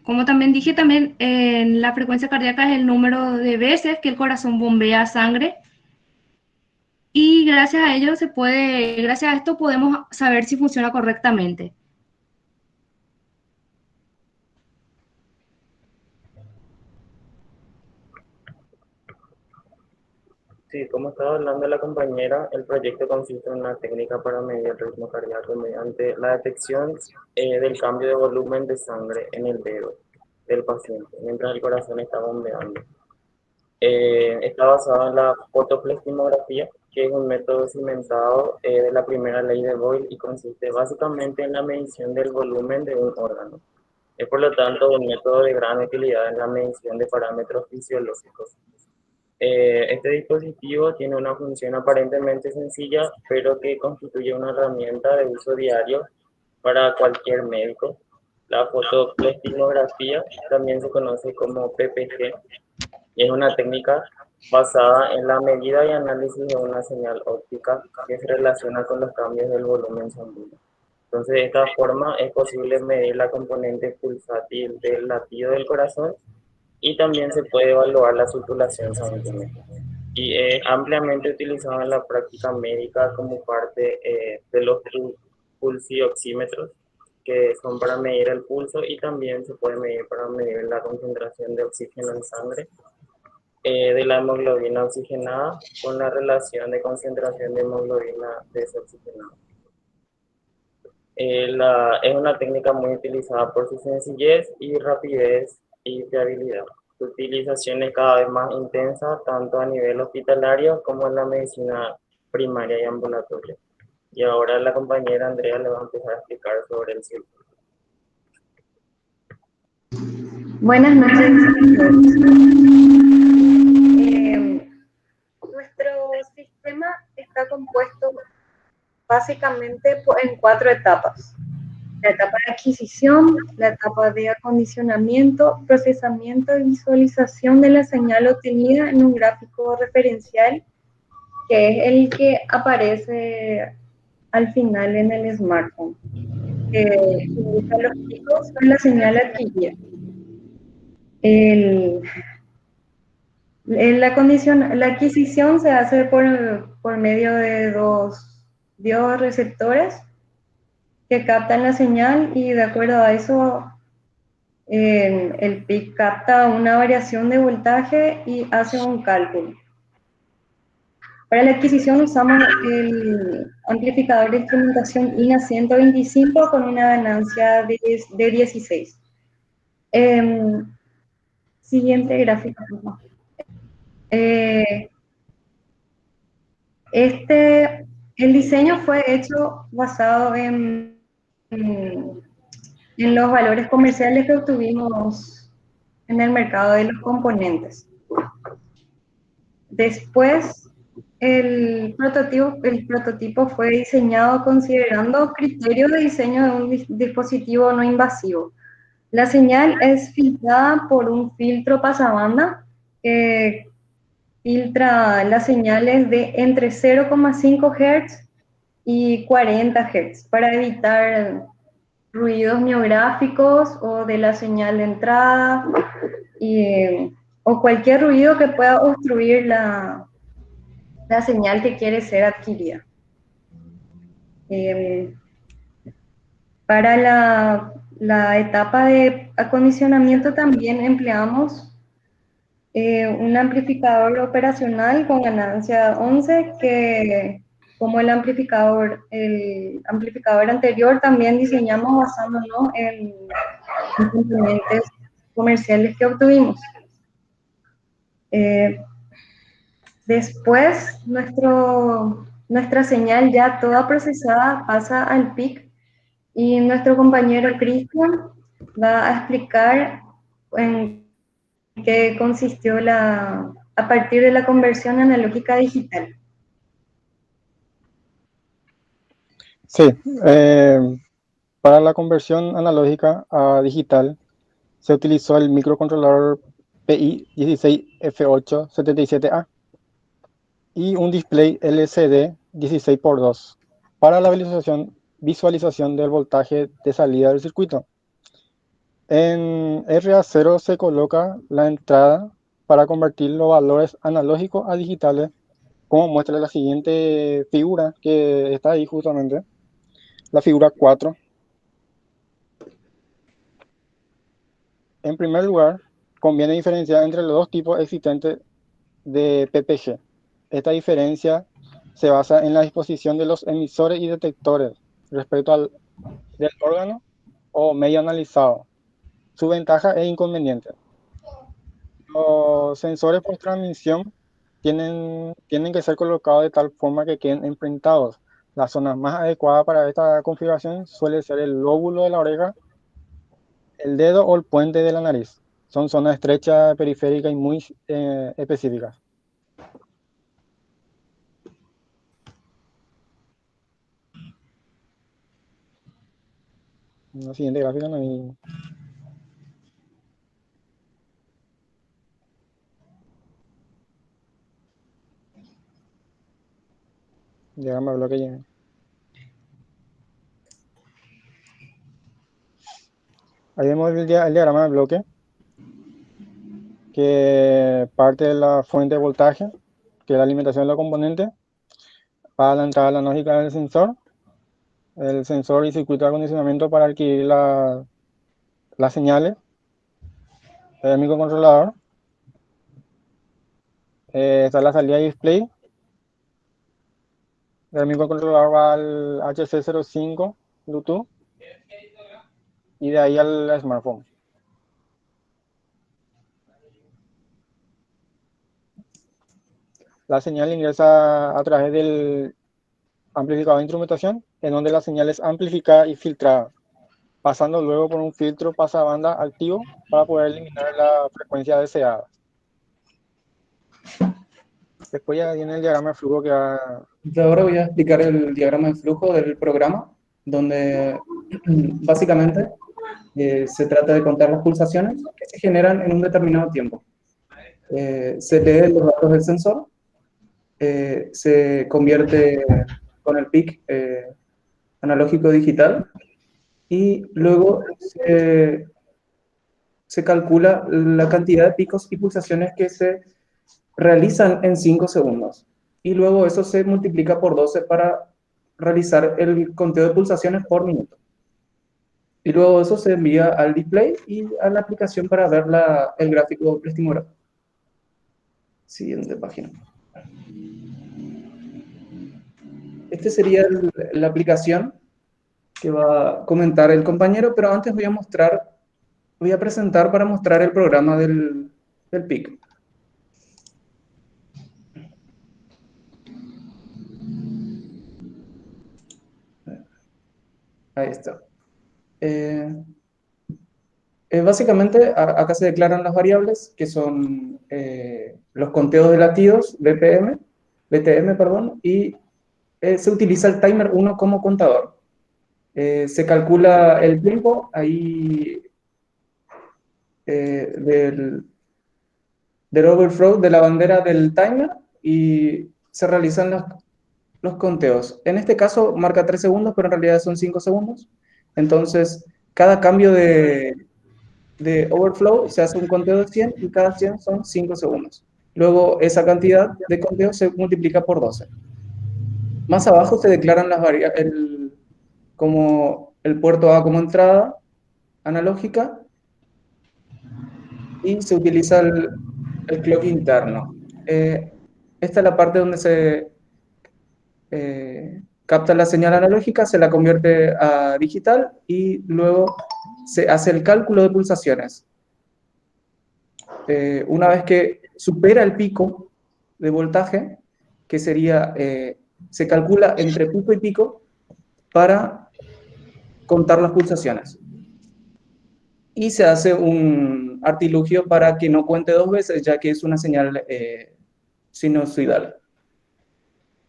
Como también dije, la frecuencia cardíaca es el número de veces que el corazón bombea sangre. Y gracias a esto podemos saber si funciona correctamente. Sí, como estaba hablando la compañera, el proyecto consiste en una técnica para medir el ritmo cardíaco mediante la detección del cambio de volumen de sangre en el dedo del paciente mientras el corazón está bombeando. Está basado en la fotopleximografía, que es un método cimentado de la primera ley de Boyle y consiste básicamente en la medición del volumen de un órgano. Es por lo tanto un método de gran utilidad en la medición de parámetros fisiológicos. Este dispositivo tiene una función aparentemente sencilla, pero que constituye una herramienta de uso diario para cualquier médico. La fotopleximografía también se conoce como PPG, y es una técnica basada en la medida y análisis de una señal óptica que se relaciona con los cambios del volumen sanguíneo. Entonces, de esta forma es posible medir la componente pulsátil del latido del corazón y también se puede evaluar la circulación sanguínea. Y es ampliamente utilizado en la práctica médica como parte de los pulsioxímetros, que son para medir el pulso, y también se puede medir para medir la concentración de oxígeno en sangre, de la hemoglobina oxigenada con la relación de concentración de hemoglobina desoxigenada. Es una técnica muy utilizada por su sencillez y rapidez y fiabilidad. Su utilización es cada vez más intensa tanto a nivel hospitalario como en la medicina primaria y ambulatoria. Y ahora la compañera Andrea le va a empezar a explicar sobre el circuito. Buenas noches. Nuestro sistema está compuesto básicamente en 4 etapas. La etapa de adquisición, la etapa de acondicionamiento, procesamiento y visualización de la señal obtenida en un gráfico referencial, que es el que aparece al final en el smartphone, que indica los picos de la señal adquirida. La adquisición se hace por medio de 2 diodos receptores que captan la señal, y de acuerdo a eso el PIC capta una variación de voltaje y hace un cálculo. Para la adquisición usamos el amplificador de instrumentación INA 125 con una ganancia de 16. Siguiente gráfico, por favor. El diseño fue hecho basado en los valores comerciales que obtuvimos en el mercado de los componentes. Después, el prototipo fue diseñado considerando criterios de diseño de un dispositivo no invasivo. La señal es filtrada por un filtro pasabanda que filtra las señales de entre 0,5 Hz y 40 Hz para evitar ruidos miográficos o de la señal de entrada o cualquier ruido que pueda obstruir la señal que quiere ser adquirida. Para la etapa de acondicionamiento también empleamos un amplificador operacional con ganancia 11 que, como el amplificador anterior, también diseñamos basándonos en componentes comerciales que obtuvimos. Después, nuestra señal ya toda procesada pasa al PIC, y nuestro compañero Cristian va a explicar en qué consistió a partir de la conversión analógica a digital. Sí, para la conversión analógica a digital se utilizó el microcontrolador PI16F877A y un display LCD 16x2 para la visualización del voltaje de salida del circuito. En RA0 se coloca la entrada para convertir los valores analógicos a digitales, como muestra la siguiente figura que está ahí justamente, la figura 4. En primer lugar, conviene diferenciar entre los dos tipos existentes de PPG. Esta diferencia se basa en la disposición de los emisores y detectores respecto del órgano o medio analizado, su ventaja e inconveniente. Los sensores por transmisión tienen que ser colocados de tal forma que queden enfrentados. La zona más adecuada para esta configuración suele ser el lóbulo de la oreja, el dedo o el puente de la nariz. Son zonas estrechas, periféricas y muy específicas. En la siguiente gráfica no hay... Diagrama de bloque ya. Ahí vemos el diagrama de bloque, que parte de la fuente de voltaje, que es la alimentación de la componente, para la entrada analógica del sensor, el sensor y circuito de acondicionamiento para adquirir las señales, el microcontrolador, está la salida de display, el microcontrolador va al HC05 Bluetooth y de ahí al smartphone. La señal ingresa a través del amplificador de instrumentación, en donde la señal es amplificada y filtrada, pasando luego por un filtro pasabanda activo para poder eliminar la frecuencia deseada. Después ya viene el diagrama de flujo que va... Yo ahora voy a explicar el diagrama de flujo del programa, donde básicamente se trata de contar las pulsaciones que se generan en un determinado tiempo. Se lee los datos del sensor, se convierte con el PIC analógico digital y luego se calcula la cantidad de picos y pulsaciones que se realizan en 5 segundos. Y luego eso se multiplica por 12 para realizar el conteo de pulsaciones por minuto. Y luego eso se envía al display y a la aplicación para ver el gráfico estimulado. Siguiente página. Esta sería la aplicación que va a comentar el compañero, pero antes voy a presentar para mostrar el programa del PIC. Ahí está. Básicamente, acá se declaran las variables, que son los conteos de latidos, BTM, perdón, y se utiliza el timer 1 como contador. Se calcula el tiempo ahí del overflow de la bandera del timer y se realizan los conteos. En este caso marca 3 segundos, pero en realidad son 5 segundos. Entonces, cada cambio de overflow se hace un conteo de 100 y cada 100 son 5 segundos. Luego, esa cantidad de conteo se multiplica por 12. Más abajo se declaran las variables, como el puerto A como entrada analógica y se utiliza el clock interno. Esta es la parte donde se capta la señal analógica, se la convierte a digital y luego se hace el cálculo de pulsaciones. Una vez que supera el pico de voltaje, que sería, se calcula entre pico y pico para contar las pulsaciones. Y se hace un artilugio para que no cuente 2 veces, ya que es una señal sinusoidal.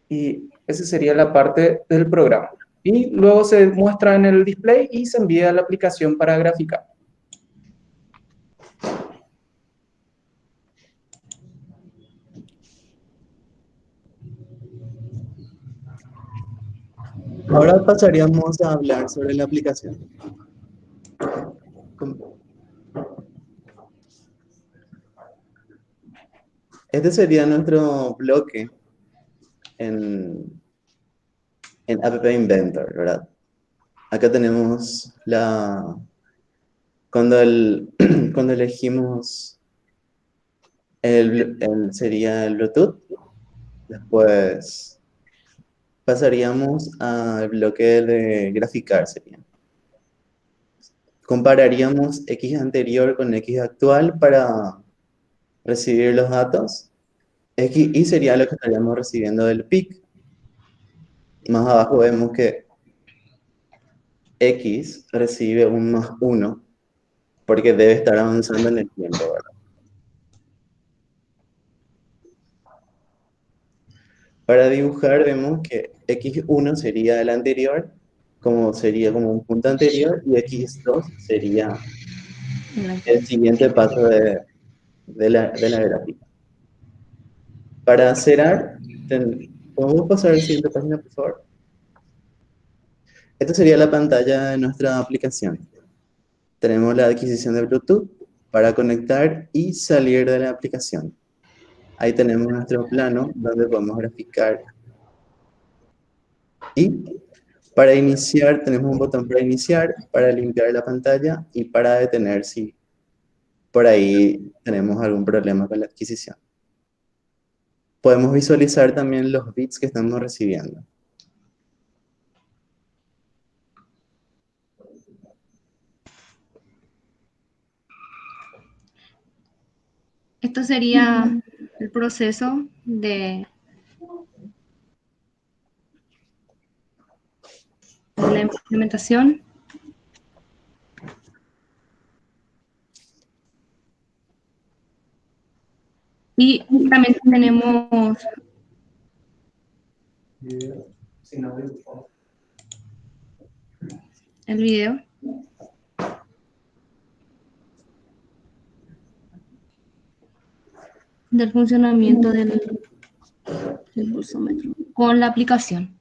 Y esa sería la parte del programa. Y luego se muestra en el display y se envía a la aplicación para graficar. Ahora pasaríamos a hablar sobre la aplicación. Este sería nuestro bloque en App Inventor, ¿verdad? Acá tenemos cuando elegimos sería el Bluetooth, después pasaríamos al bloque de graficar, sería. Compararíamos X anterior con X actual para recibir los datos. Y sería lo que estaríamos recibiendo del PIC. Más abajo vemos que X recibe un +1 porque debe estar avanzando en el tiempo, ¿verdad? Para dibujar vemos que X1 sería el anterior, sería como un punto anterior, y X2 sería el siguiente paso de la gráfica. Para cerrar, ¿podemos pasar a la siguiente página, por favor? Esta sería la pantalla de nuestra aplicación. Tenemos la adquisición de Bluetooth para conectar y salir de la aplicación. Ahí tenemos nuestro plano donde podemos graficar. Y para iniciar, tenemos un botón para iniciar, para limpiar la pantalla y para detener si por ahí tenemos algún problema con la adquisición. Podemos visualizar también los bits que estamos recibiendo. Esto sería el proceso de la implementación. Y también tenemos el video. Del funcionamiento del pulsómetro con la aplicación.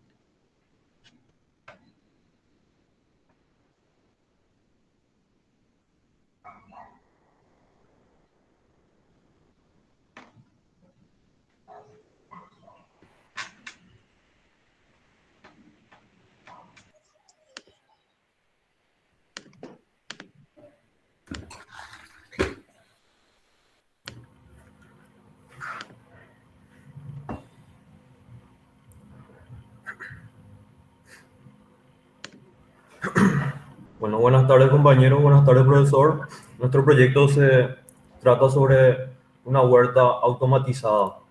Bueno, buenas tardes compañeros, buenas tardes profesor. Nuestro proyecto se trata sobre una huerta automatizada.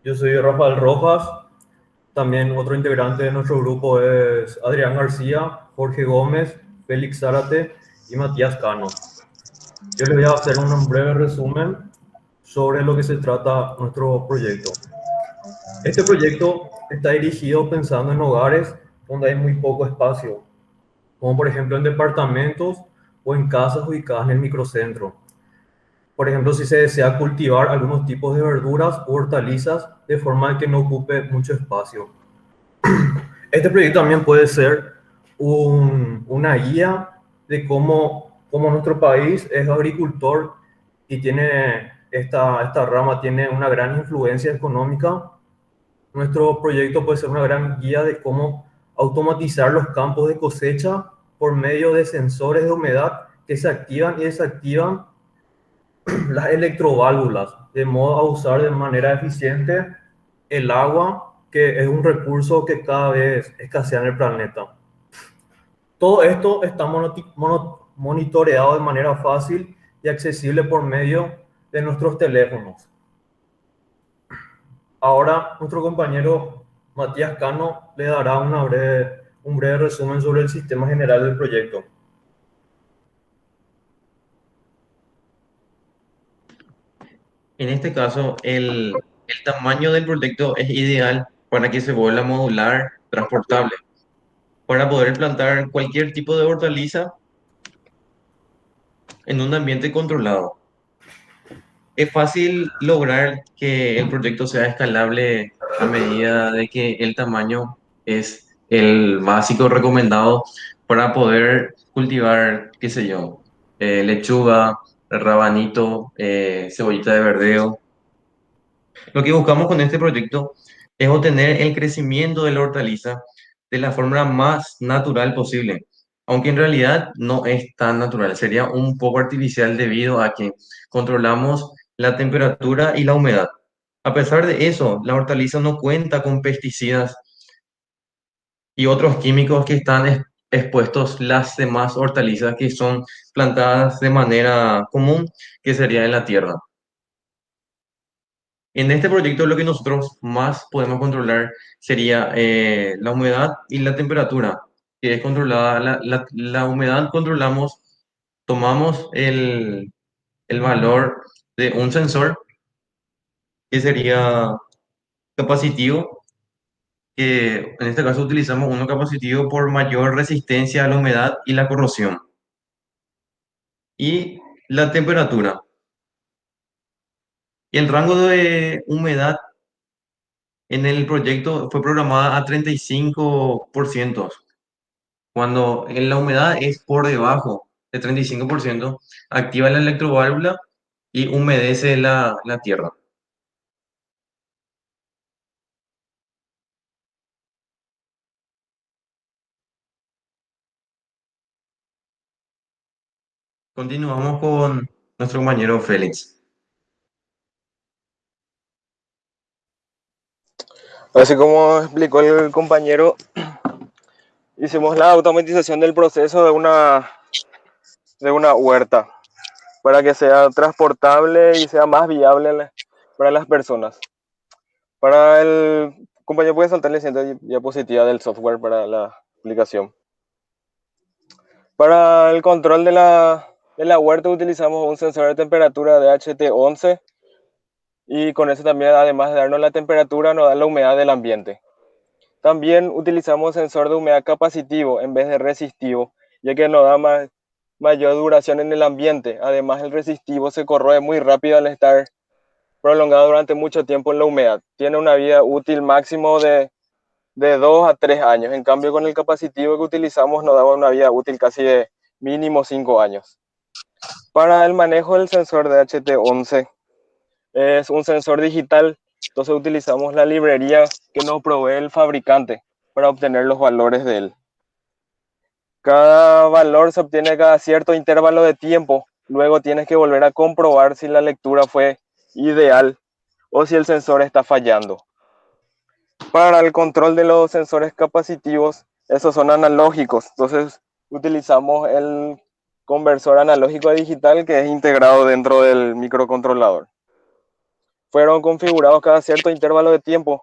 Yo soy Rafael Rojas, también otro integrante de nuestro grupo es Adrián García, Jorge Gómez, Félix Zárate y Matías Cano. Yo les voy a hacer un breve resumen sobre lo que se trata nuestro proyecto. Este proyecto está dirigido pensando en hogares donde hay muy poco espacio, como por ejemplo en departamentos o en casas ubicadas en el microcentro. Por ejemplo, si se desea cultivar algunos tipos de verduras o hortalizas de forma que no ocupe mucho espacio. Este proyecto también puede ser una guía de cómo nuestro país es agricultor y tiene esta rama tiene una gran influencia económica. Nuestro proyecto puede ser una gran guía de cómo automatizar los campos de cosecha por medio de sensores de humedad que se activan y desactivan las electroválvulas, de modo a usar de manera eficiente el agua, que es un recurso que cada vez escasea en el planeta. Todo esto está monitoreado de manera fácil y accesible por medio de nuestros teléfonos. Ahora nuestro compañero Matías Cano le dará un breve resumen sobre el sistema general del proyecto. En este caso, el tamaño del proyecto es ideal para que se vuelva modular, transportable, para poder plantar cualquier tipo de hortaliza en un ambiente controlado. Es fácil lograr que el proyecto sea escalable a medida de que el tamaño es el básico recomendado para poder cultivar, qué sé yo, lechuga, rabanito, cebollita de verdeo. Lo que buscamos con este proyecto es obtener el crecimiento de la hortaliza de la forma más natural posible, aunque en realidad no es tan natural, sería un poco artificial debido a que controlamos la temperatura y la humedad. A pesar de eso, la hortaliza no cuenta con pesticidas y otros químicos que están expuestos las demás hortalizas que son plantadas de manera común, que sería en la tierra. En este proyecto lo que nosotros más podemos controlar sería la humedad y la temperatura, que es controlada. La humedad controlamos, tomamos el valor de un sensor que sería capacitivo, que en este caso utilizamos uno capacitivo por mayor resistencia a la humedad y la corrosión. Y la temperatura. Y el rango de humedad en el proyecto fue programada a 35%. Cuando en la humedad es por debajo de 35%, activa la electroválvula y humedece la tierra. Continuamos con nuestro compañero Félix. Así como explicó el compañero, hicimos la automatización del proceso de una huerta para que sea transportable y sea más viable para las personas. Para el compañero puede saltar la siguiente diapositiva del software para la aplicación. Para el control de la huerta utilizamos un sensor de temperatura de HT11 y con eso también, además de darnos la temperatura, nos da la humedad del ambiente. También utilizamos sensor de humedad capacitivo en vez de resistivo, ya que nos da mayor duración en el ambiente. Además, el resistivo se corroe muy rápido al estar prolongado durante mucho tiempo en la humedad. Tiene una vida útil máximo de 2 a 3 años. En cambio, con el capacitivo que utilizamos nos da una vida útil casi de mínimo 5 años. Para el manejo del sensor de HT11, es un sensor digital, entonces utilizamos la librería que nos provee el fabricante para obtener los valores de él. Cada valor se obtiene cada cierto intervalo de tiempo, luego tienes que volver a comprobar si la lectura fue ideal o si el sensor está fallando. Para el control de los sensores capacitivos, esos son analógicos, entonces utilizamos el conversor analógico a digital que es integrado dentro del microcontrolador. Fueron configurados cada cierto intervalo de tiempo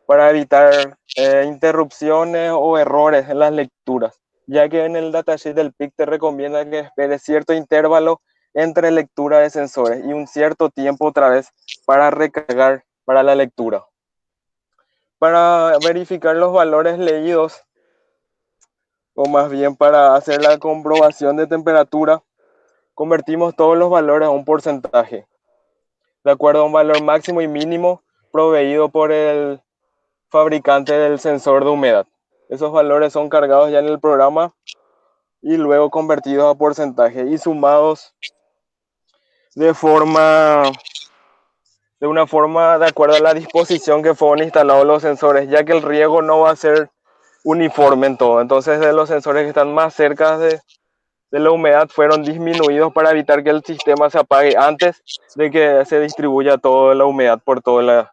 para evitar interrupciones o errores en las lecturas, ya que en el datasheet del PIC te recomienda que esperes cierto intervalo entre lectura de sensores y un cierto tiempo otra vez para recargar para la lectura. Para verificar los valores leídos, o más bien para hacer la comprobación de temperatura, convertimos todos los valores a un porcentaje, de acuerdo a un valor máximo y mínimo proveído por el fabricante del sensor de humedad. Esos valores son cargados ya en el programa y luego convertidos a porcentaje y sumados de una forma de acuerdo a la disposición que fueron instalados los sensores, ya que el riego no va a ser uniforme en todo. Entonces, de los sensores que están más cerca de la humedad fueron disminuidos para evitar que el sistema se apague antes de que se distribuya toda la humedad por todo el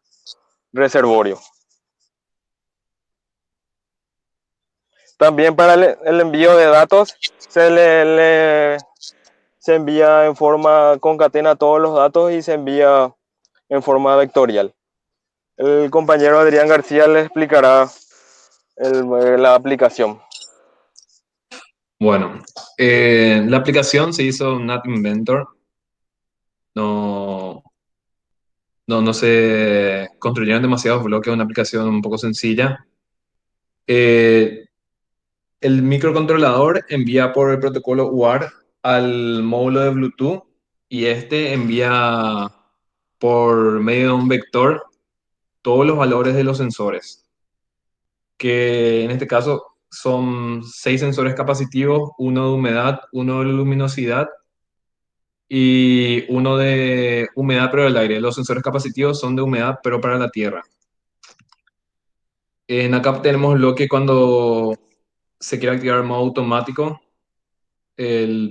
reservorio. También para el envío de datos se envía en forma, concatena todos los datos y se envía en forma vectorial. El compañero Adrián García le explicará la aplicación. Bueno, la aplicación se hizo en App Inventor. No se construyeron demasiados bloques, una aplicación un poco sencilla. El microcontrolador envía por el protocolo UART al módulo de Bluetooth y este envía por medio de un vector todos los valores de los sensores, que en este caso son 6 sensores capacitivos, uno de humedad, uno de luminosidad y uno de humedad pero del aire. Los sensores capacitivos son de humedad pero para la tierra. En acá tenemos lo que cuando se quiere activar el modo automático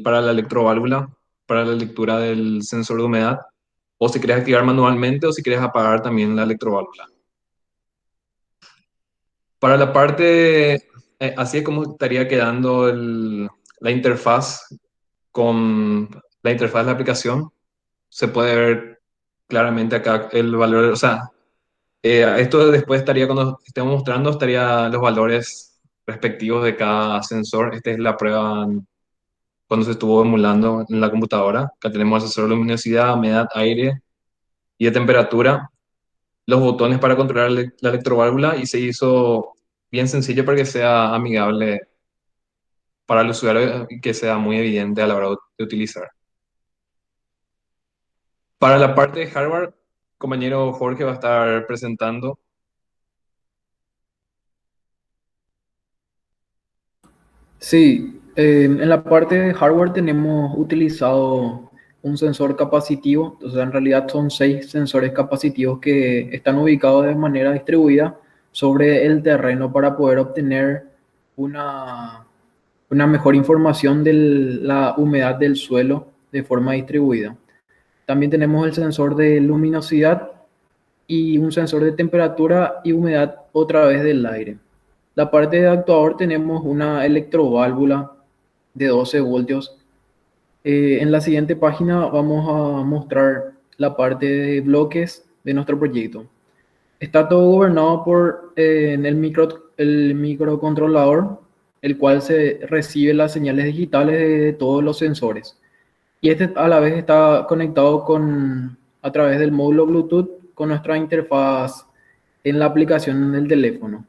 para la electroválvula, para la lectura del sensor de humedad, o si quieres activar manualmente o si quieres apagar también la electroválvula. Para la parte, así es como estaría quedando la interfaz con la interfaz de la aplicación. Se puede ver claramente acá el valor, o sea, esto después estaría, cuando estemos mostrando, estaría los valores respectivos de cada sensor. Esta es la prueba cuando se estuvo emulando en la computadora. Acá tenemos el sensor de luminosidad, humedad, aire y de temperatura. Los botones para controlar la electroválvula y se hizo bien sencillo para que sea amigable para el usuario y que sea muy evidente a la hora de utilizar. Para la parte de hardware, compañero Jorge va a estar presentando. Sí, en la parte de hardware tenemos utilizado un sensor capacitivo, o sea, en realidad son 6 sensores capacitivos que están ubicados de manera distribuida sobre el terreno para poder obtener una mejor información de la humedad del suelo de forma distribuida. También tenemos el sensor de luminosidad y un sensor de temperatura y humedad otra vez del aire. La parte de actuador tenemos una electroválvula de 12 voltios. En la siguiente página vamos a mostrar la parte de bloques de nuestro proyecto. Está todo gobernado por el microcontrolador, el cual se recibe las señales digitales de todos los sensores. Y este a la vez está conectado a través del módulo Bluetooth con nuestra interfaz en la aplicación en el teléfono.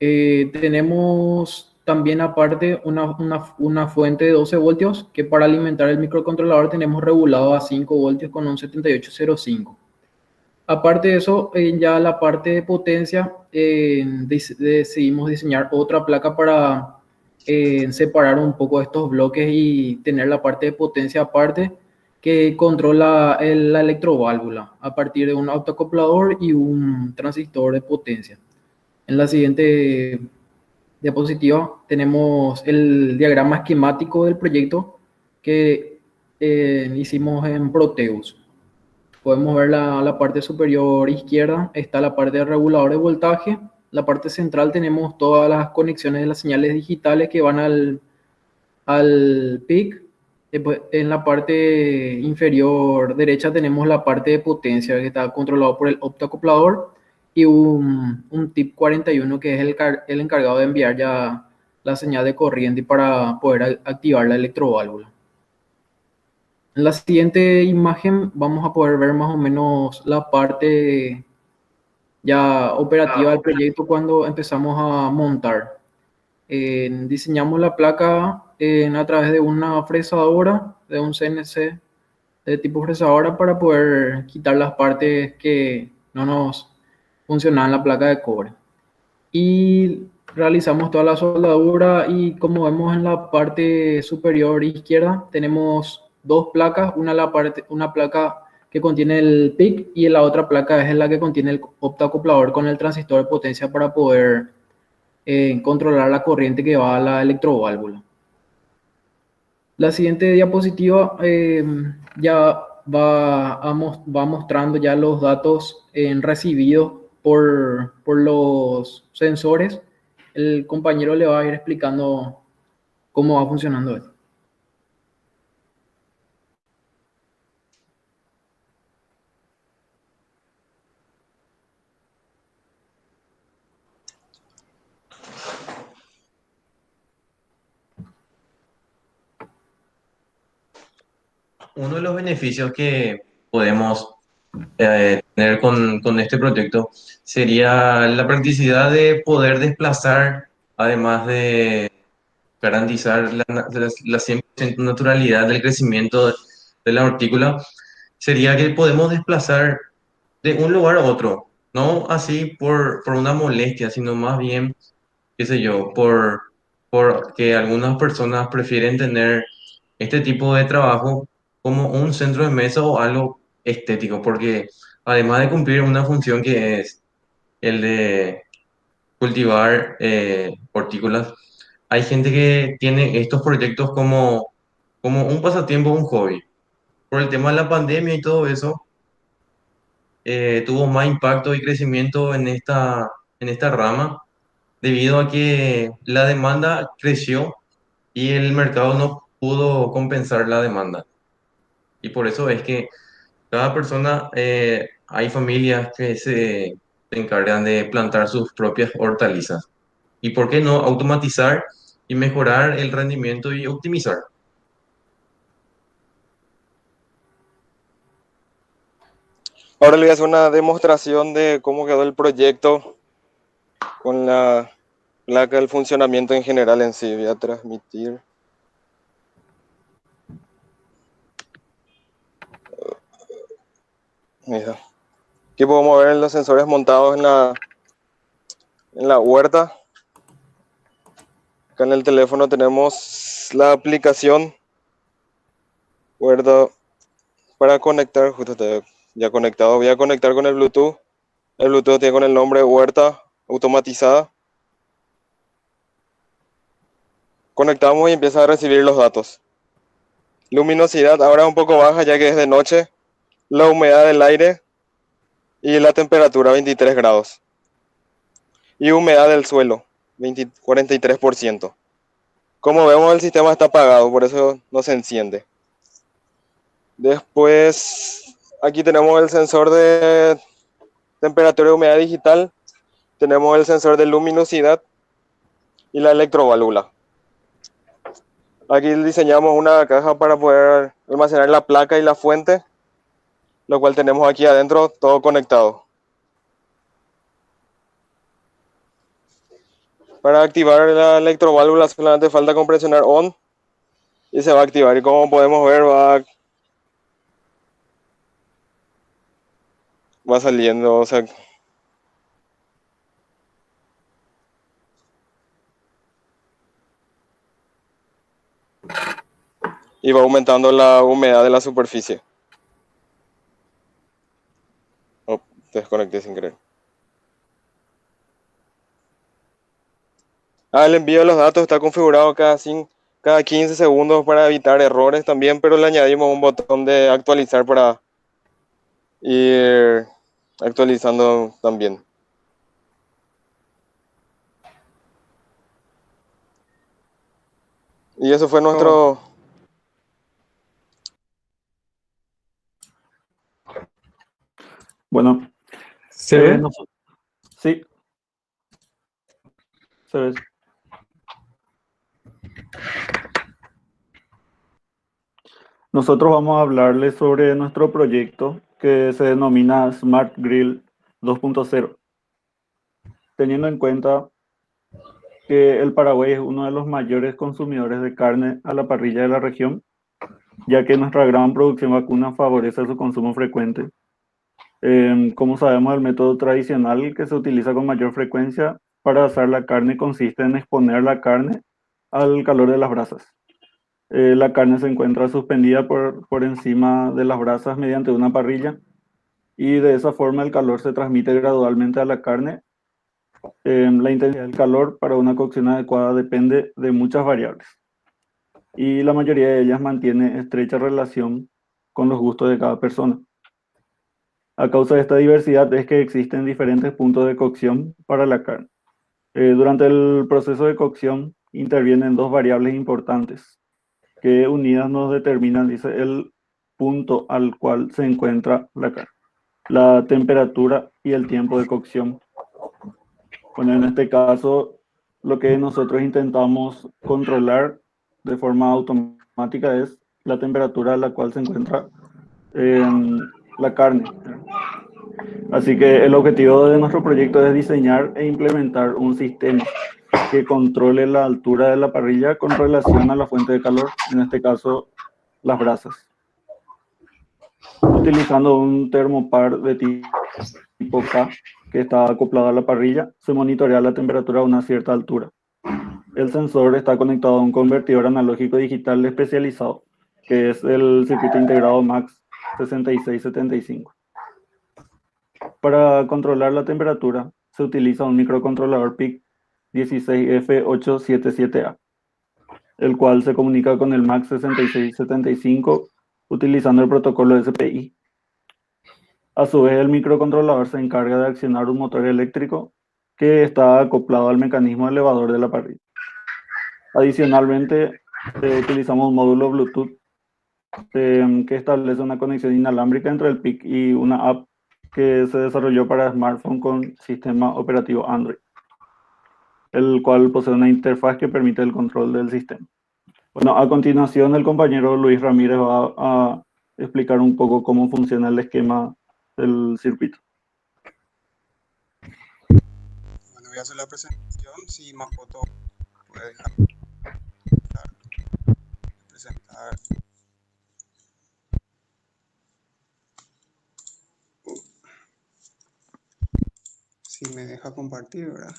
Tenemos también aparte una fuente de 12 voltios que para alimentar el microcontrolador tenemos regulado a 5 voltios con un 7805. Aparte de eso, ya la parte de potencia, decidimos diseñar otra placa para separar un poco estos bloques y tener la parte de potencia aparte que controla la electroválvula a partir de un autoacoplador y un transistor de potencia. En la siguiente diapositiva tenemos el diagrama esquemático del proyecto que hicimos en Proteus. Podemos ver la parte superior izquierda, está la parte de regulador de voltaje. La parte central tenemos todas las conexiones de las señales digitales que van al PIC. Después, en la parte inferior derecha tenemos la parte de potencia que está controlado por el optoacoplador y un TIP 41 que es el encargado de enviar ya la señal de corriente para poder activar la electroválvula. En la siguiente imagen vamos a poder ver más o menos la parte ya operativa del proyecto cuando empezamos a montar. Diseñamos la placa a través de una fresadora, de un CNC de tipo fresadora para poder quitar las partes que no nos funcionaban en la placa de cobre. Y realizamos toda la soldadura y como vemos en la parte superior izquierda tenemos dos placas, una placa que contiene el PIC y la otra placa es la que contiene el optoacoplador con el transistor de potencia para poder controlar la corriente que va a la electroválvula. La siguiente diapositiva ya va mostrando ya los datos recibidos por los sensores. El compañero le va a ir explicando cómo va funcionando esto. Uno de los beneficios que podemos tener con este proyecto sería la practicidad de poder desplazar, además de garantizar la 100% naturalidad del crecimiento de la hortícola, sería que podemos desplazar de un lugar a otro, no así por una molestia, sino más bien, qué sé yo, porque algunas personas prefieren tener este tipo de trabajo como un centro de mesa o algo estético, porque además de cumplir una función que es el de cultivar hortícolas, hay gente que tiene estos proyectos como un pasatiempo, un hobby. Por el tema de la pandemia y todo eso, tuvo más impacto y crecimiento en esta rama debido a que la demanda creció y el mercado no pudo compensar la demanda. Y por eso es que cada persona, hay familias que se encargan de plantar sus propias hortalizas. ¿Y por qué no automatizar y mejorar el rendimiento y optimizar? Ahora le voy a hacer una demostración de cómo quedó el proyecto con la placa del funcionamiento en general en sí. Voy a transmitir. Mira. Aquí podemos ver los sensores montados en la huerta. Acá en el teléfono tenemos la aplicación huerta para conectar. Justo está ya conectado. Voy a conectar con el Bluetooth. El Bluetooth tiene con el nombre huerta automatizada. Conectamos y empieza a recibir los datos. Luminosidad ahora un poco baja ya que es de noche. La humedad del aire y la temperatura 23 grados. Y humedad del suelo 43%. Como vemos, el sistema está apagado, por eso no se enciende. Después, aquí tenemos el sensor de temperatura y humedad digital. Tenemos el sensor de luminosidad y la electroválvula. Aquí diseñamos una caja para poder almacenar la placa y la fuente. lo cual tenemos aquí adentro todo conectado. Para activar la electroválvula solamente falta con presionar on y se va a activar. Y como podemos ver va saliendo, o sea, y va aumentando la humedad de la superficie. Oh, desconecté sin querer. El envío de los datos está configurado cada 15 segundos para evitar errores también, pero le añadimos un botón de actualizar para ir actualizando también. Y eso fue nuestro... Bueno, ¿Se ve? sí, se ve. Nosotros vamos a hablarles sobre nuestro proyecto que se denomina Smart Grill 2.0. Teniendo en cuenta que el Paraguay es uno de los mayores consumidores de carne a la parrilla de la región, ya que nuestra gran producción vacuna favorece su consumo frecuente. Como sabemos, el método tradicional que se utiliza con mayor frecuencia para asar la carne consiste en exponer la carne al calor de las brasas. La carne se encuentra suspendida por encima de las brasas mediante una parrilla y de esa forma el calor se transmite gradualmente a la carne. La intensidad del calor para una cocción adecuada depende de muchas variables y la mayoría de ellas mantiene estrecha relación con los gustos de cada persona. A causa de esta diversidad es que existen diferentes puntos de cocción para la carne. Durante el proceso de cocción intervienen dos variables importantes que unidas nos determinan, dice, el punto al cual se encuentra la carne, la temperatura y el tiempo de cocción. Bueno, en este caso, lo que nosotros intentamos controlar de forma automática es la temperatura a la cual se encuentra la carne. Así que el objetivo de nuestro proyecto es diseñar e implementar un sistema que controle la altura de la parrilla con relación a la fuente de calor, en este caso las brasas. Utilizando un termopar de tipo K que está acoplado a la parrilla, se monitorea la temperatura a una cierta altura. El sensor está conectado a un convertidor analógico digital especializado, que es el circuito integrado MAX 6675. Para controlar la temperatura, se utiliza un microcontrolador PIC 16F877A, el cual se comunica con el MAX 6675 utilizando el protocolo SPI. A su vez, el microcontrolador se encarga de accionar un motor eléctrico que está acoplado al mecanismo elevador de la parrilla. Adicionalmente, utilizamos un módulo Bluetooth que establece una conexión inalámbrica entre el PIC y una app que se desarrolló para smartphone con sistema operativo Android, el cual posee una interfaz que permite el control del sistema. Bueno, a continuación el compañero Luis Ramírez va a explicar un poco cómo funciona el esquema del circuito. Bueno, voy a hacer la presentación. Si Makoto puede dejar presentar. Si me deja compartir, ¿verdad?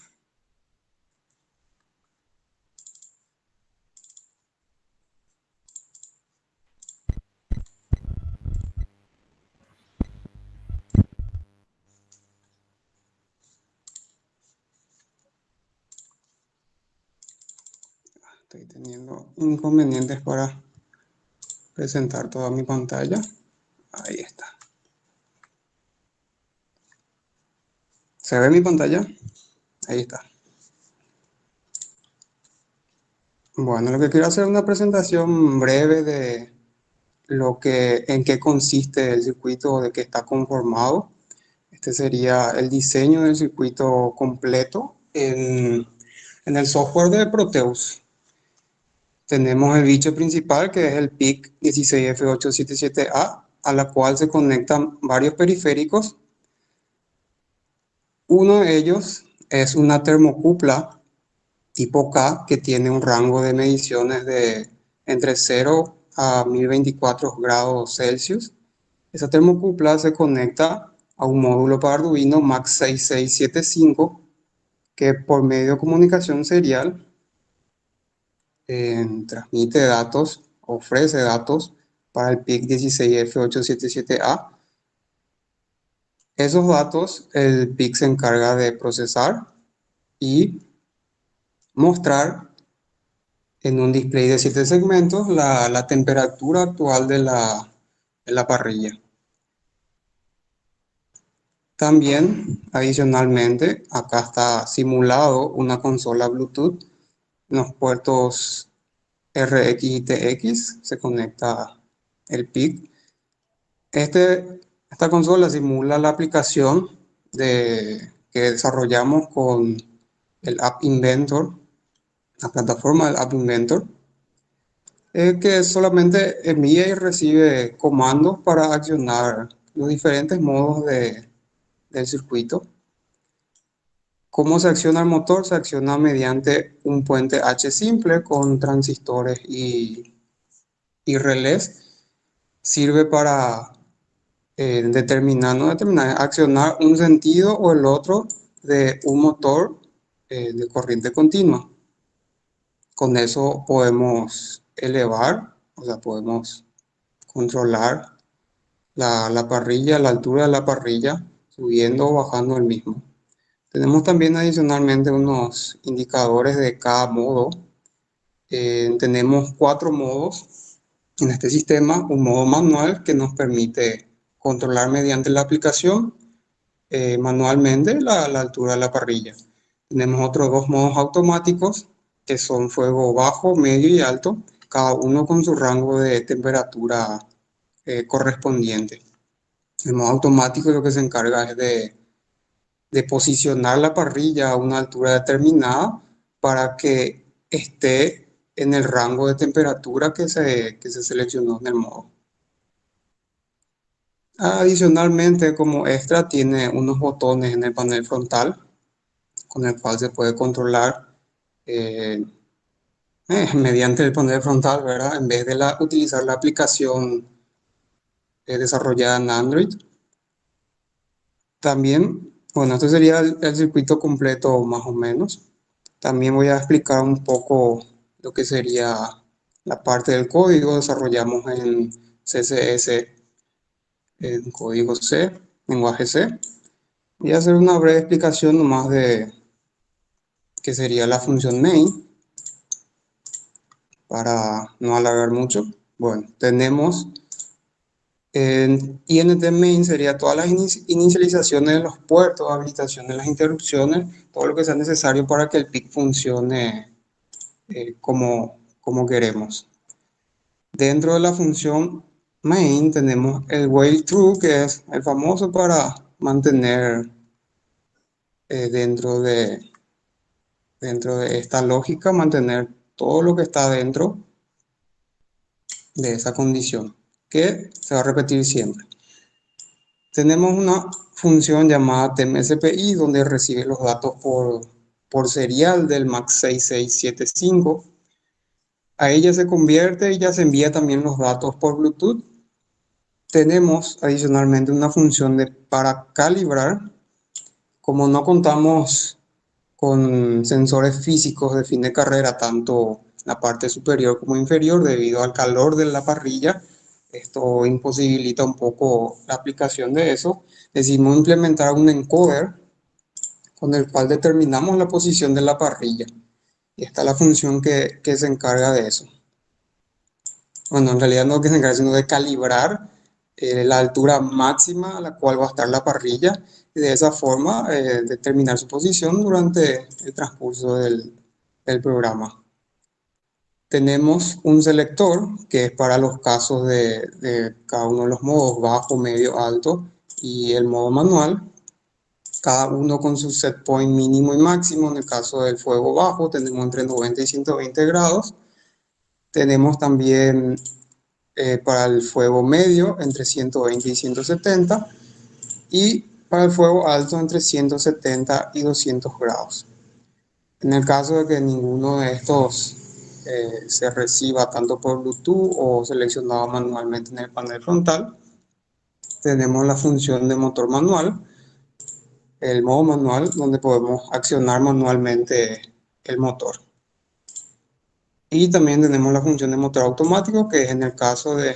Estoy teniendo inconvenientes para presentar toda mi pantalla. Ahí está. ¿Se ve mi pantalla? Ahí está. Bueno, lo que quiero hacer es una presentación breve de en qué consiste el circuito, de qué está conformado. Este sería el diseño del circuito completo en el software de Proteus. Tenemos el bicho principal, que es el PIC 16F877A, a la cual se conectan varios periféricos. Uno de ellos es una termocupla tipo K que tiene un rango de mediciones de entre 0 a 1024 grados Celsius. Esa termocupla se conecta a un módulo para Arduino MAX6675 que por medio de comunicación serial transmite datos, ofrece datos para el PIC 16F877A. Esos datos el PIC se encarga de procesar y mostrar en un display de 7 segmentos la temperatura actual de la parrilla. También, adicionalmente, acá está simulado una consola Bluetooth en los puertos RX y TX, se conecta el PIC. Esta consola simula la aplicación que desarrollamos con el App Inventor, la plataforma del App Inventor, que solamente envía y recibe comandos para accionar los diferentes modos del circuito. ¿Cómo se acciona el motor? Se acciona mediante un puente H simple con transistores y relés. Sirve para accionar un sentido o el otro de un motor de corriente continua. Con eso podemos elevar, o sea, podemos controlar la parrilla, la altura de la parrilla, subiendo o bajando el mismo. Tenemos también adicionalmente unos indicadores de cada modo. Tenemos 4 modos en este sistema. Un modo manual que nos permite controlar mediante la aplicación manualmente la altura de la parrilla. Tenemos otros 2 modos automáticos que son fuego bajo, medio y alto, cada uno con su rango de temperatura correspondiente. El modo automático lo que se encarga es de posicionar la parrilla a una altura determinada para que esté en el rango de temperatura que se seleccionó en el modo. Adicionalmente, como extra, tiene unos botones en el panel frontal con el cual se puede controlar mediante el panel frontal, ¿verdad? En vez de utilizar la aplicación desarrollada en Android. También, bueno, esto sería el circuito completo más o menos. También voy a explicar un poco lo que sería la parte del código. Desarrollamos en CSS, en código C, lenguaje C. Voy a hacer una breve explicación nomás de qué sería la función main, para no alargar mucho. Bueno, tenemos INT main sería todas las inicializaciones de los puertos, habilitaciones, las interrupciones, todo lo que sea necesario para que el PIC funcione como queremos. Dentro de la función main tenemos el while true, que es el famoso para mantener dentro de esta lógica, mantener todo lo que está dentro de esa condición, que se va a repetir siempre. Tenemos una función llamada TMSPI, donde recibe los datos por serial del MAX6675. A ella se convierte y ya se envía también los datos por Bluetooth. Tenemos adicionalmente una función para calibrar. Como no contamos con sensores físicos de fin de carrera, tanto la parte superior como inferior, debido al calor de la parrilla, esto imposibilita un poco la aplicación de eso. Decidimos implementar un encoder con el cual determinamos la posición de la parrilla. Y esta es la función que se encarga de eso. Bueno, en realidad no que se encarga, sino de calibrar la altura máxima a la cual va a estar la parrilla y de esa forma determinar su posición durante el transcurso del programa. Tenemos un selector que es para los casos de cada uno de los modos, bajo, medio, alto, y el modo manual, cada uno con su set point mínimo y máximo. En el caso del fuego bajo tenemos entre 90 y 120 grados. Tenemos también para el fuego medio entre 120 y 170 y para el fuego alto entre 170 y 200 grados. En el caso de que ninguno de estos se reciba tanto por Bluetooth o seleccionado manualmente en el panel frontal, tenemos la función de motor manual, el modo manual, donde podemos accionar manualmente el motor. Y también tenemos la función de motor automático, que es en el caso de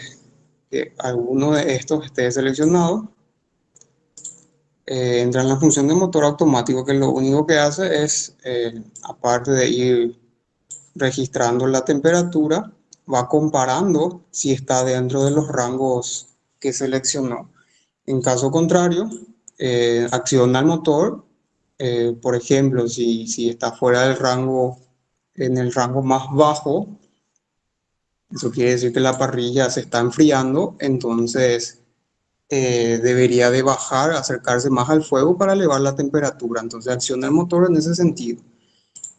que alguno de estos esté seleccionado, entra en la función de motor automático, que lo único que hace es, aparte de ir registrando la temperatura, va comparando si está dentro de los rangos que seleccionó. En caso contrario, acciona el motor, por ejemplo, si está fuera del rango, en el rango más bajo, eso quiere decir que la parrilla se está enfriando, entonces debería de bajar, acercarse más al fuego para elevar la temperatura. Entonces acciona el motor en ese sentido.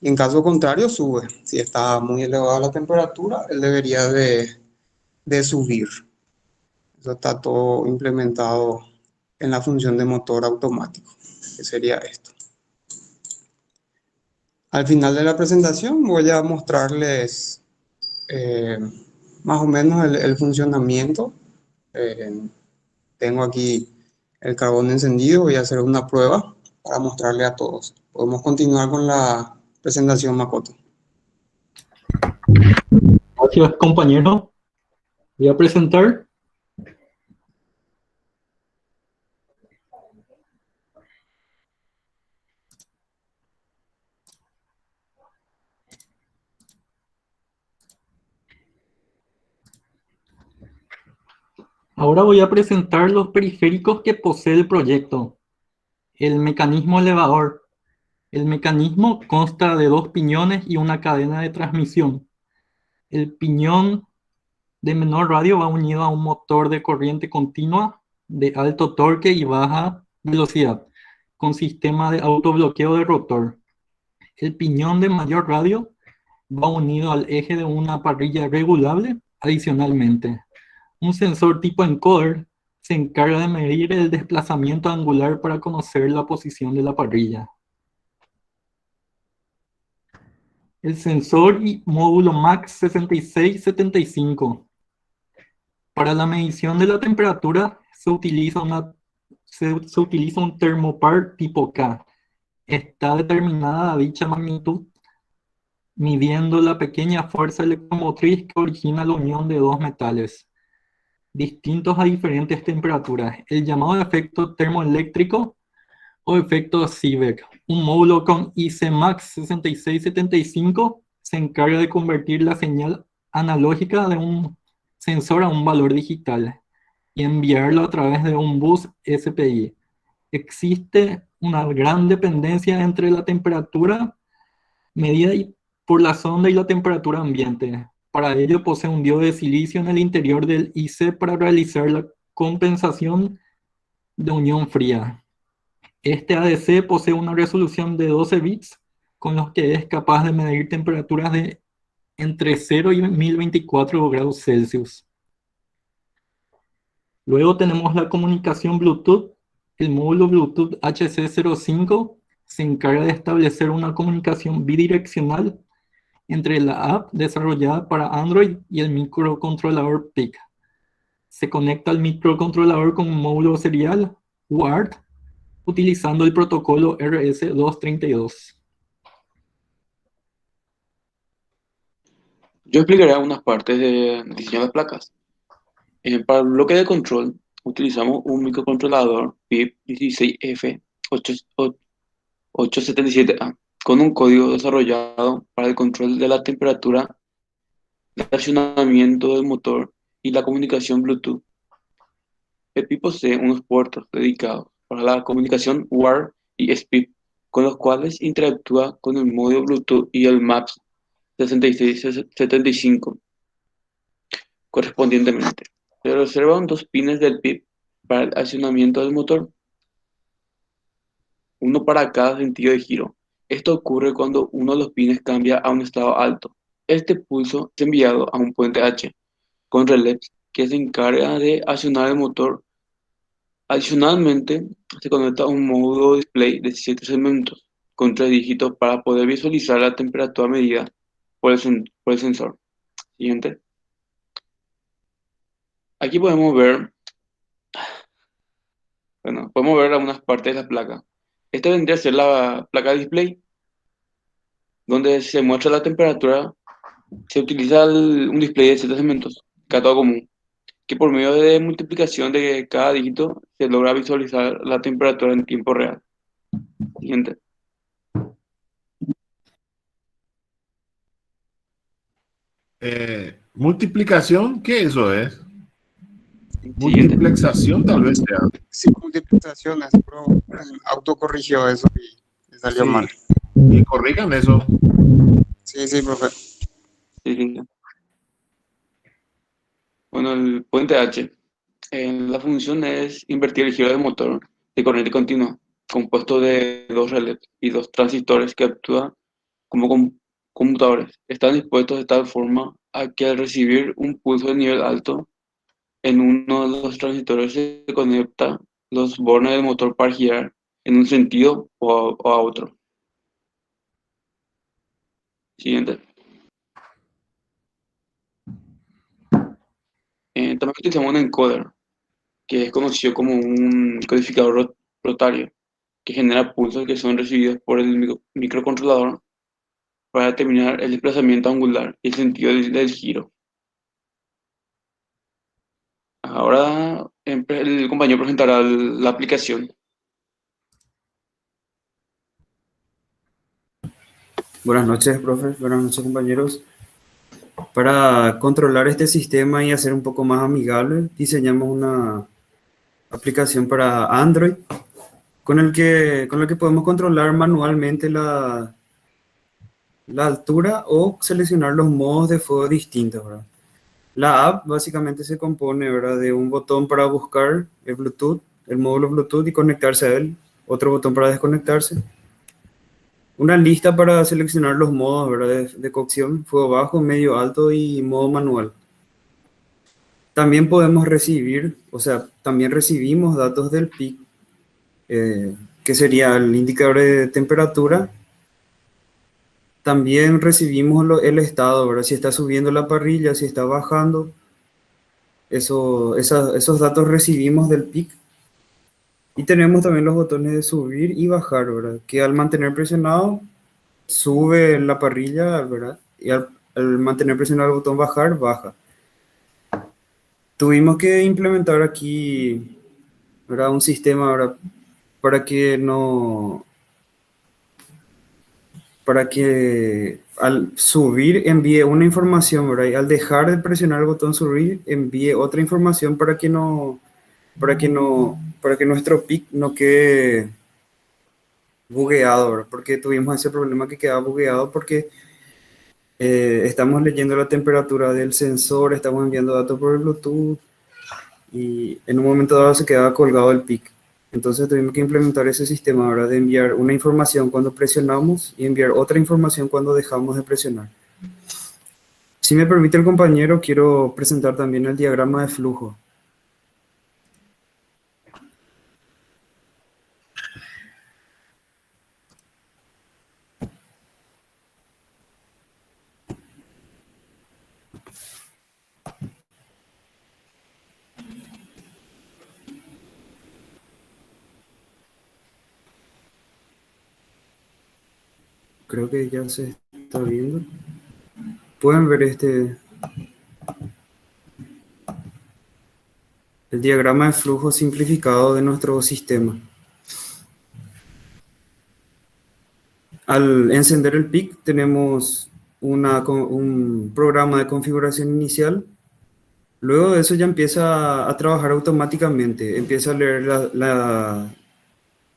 Y en caso contrario, sube. Si está muy elevada la temperatura, él debería de subir. Eso está todo implementado en la función de motor automático, que sería esto. Al final de la presentación voy a mostrarles más o menos el funcionamiento. Tengo aquí el carbón encendido, voy a hacer una prueba para mostrarle a todos. Podemos continuar con la presentación, Makoto. Gracias, compañero. Voy a presentar. Ahora voy a presentar los periféricos que posee el proyecto. El mecanismo elevador. El mecanismo consta de 2 piñones y una cadena de transmisión. El piñón de menor radio va unido a un motor de corriente continua de alto torque y baja velocidad, con sistema de autobloqueo de rotor. El piñón de mayor radio va unido al eje de una parrilla regulable adicionalmente. Un sensor tipo encoder se encarga de medir el desplazamiento angular para conocer la posición de la parrilla. El sensor y módulo MAX 6675. Para la medición de la temperatura se utiliza un termopar tipo K. Está determinada dicha magnitud midiendo la pequeña fuerza electromotriz que origina la unión de 2 metales distintos a diferentes temperaturas, el llamado efecto termoeléctrico o efecto Seebeck. Un módulo con ICMAX 6675 se encarga de convertir la señal analógica de un sensor a un valor digital y enviarlo a través de un bus SPI. Existe una gran dependencia entre la temperatura medida por la sonda y la temperatura ambiente. Para ello posee un diodo de silicio en el interior del IC para realizar la compensación de unión fría. Este ADC posee una resolución de 12 bits con los que es capaz de medir temperaturas de entre 0 y 1024 grados Celsius. Luego tenemos la comunicación Bluetooth. El módulo Bluetooth HC05 se encarga de establecer una comunicación bidireccional entre la app desarrollada para Android y el microcontrolador PIC. Se conecta al microcontrolador con un módulo serial UART utilizando el protocolo RS232. Yo explicaré algunas partes de diseño de placas. Para el bloque de control utilizamos un microcontrolador PIP 16F877A con un código desarrollado para el control de la temperatura, el accionamiento del motor y la comunicación Bluetooth. El PIP posee unos puertos dedicados para la comunicación WAR y SPIP, con los cuales interactúa con el módulo Bluetooth y el MAPS 6675 correspondientemente. Se reservan 2 pines del PIP para el accionamiento del motor, uno para cada sentido de giro. Esto ocurre cuando uno de los pines cambia a un estado alto. Este pulso es enviado a un puente H con relés que se encarga de accionar el motor. Adicionalmente, se conecta un módulo display de 7 segmentos con 3 dígitos para poder visualizar la temperatura medida por el sensor. Siguiente. Aquí podemos ver algunas partes de la placa. Esta vendría a ser la placa display, donde se muestra la temperatura. Se utiliza un display de 7 segmentos, cátodo común, que por medio de multiplicación de cada dígito se logra visualizar la temperatura en tiempo real. Siguiente. Multiplicación, ¿qué eso es? Siguiente. Multiplexación tal vez sea. Sí, multiplicaciones, pero autocorrigió eso y salió Sí. mal. Y corrijan eso. Sí, profe. Sí. Bueno, el puente H. La función es invertir el giro del motor de corriente continua, compuesto de 2 relés y 2 transistores que actúan como conmutadores. Están dispuestos de tal forma a que al recibir un pulso de nivel alto en uno de los transistores se conecta los bornes del motor para girar en un sentido o a otro. Siguiente. También utilizamos un encoder, que es conocido como un codificador rotario, que genera pulsos que son recibidos por el microcontrolador para determinar el desplazamiento angular y el sentido del giro. Ahora el compañero presentará la aplicación. Buenas noches, profe. Buenas noches, compañeros. Para controlar este sistema y hacer un poco más amigable, diseñamos una aplicación para Android con la que podemos controlar manualmente la altura o seleccionar los modos de fuego distintos, ¿verdad? La app básicamente se compone, ¿verdad?, de un botón para buscar el Bluetooth, el módulo Bluetooth y conectarse a él, otro botón para desconectarse, una lista para seleccionar los modos, ¿verdad?, de cocción, fuego bajo, medio, alto y modo manual. También podemos recibir, también recibimos datos del PIC, que sería el indicador de temperatura. También recibimos el estado, ¿verdad?, si está subiendo la parrilla, si está bajando. Esos datos recibimos del PIC. Y tenemos también los botones de subir y bajar, ¿verdad?, que al mantener presionado sube la parrilla, ¿verdad?, y al mantener presionado el botón bajar, baja. Tuvimos que implementar aquí, ¿verdad?, un sistema, ¿verdad?, para que al subir envíe una información, ¿verdad?, y al dejar de presionar el botón subir envíe otra información para que nuestro PIC no quede bugueado, ¿verdad?, porque tuvimos ese problema que quedaba bugueado porque estamos leyendo la temperatura del sensor, estamos enviando datos por el Bluetooth y en un momento dado se quedaba colgado el PIC. Entonces tuvimos que implementar ese sistema ahora de enviar una información cuando presionamos y enviar otra información cuando dejamos de presionar. Si me permite el compañero, quiero presentar también el diagrama de flujo. Creo que ya se está viendo. Pueden ver el diagrama de flujo simplificado de nuestro sistema. Al encender el PIC tenemos un programa de configuración inicial. Luego de eso ya empieza a trabajar automáticamente. Empieza a leer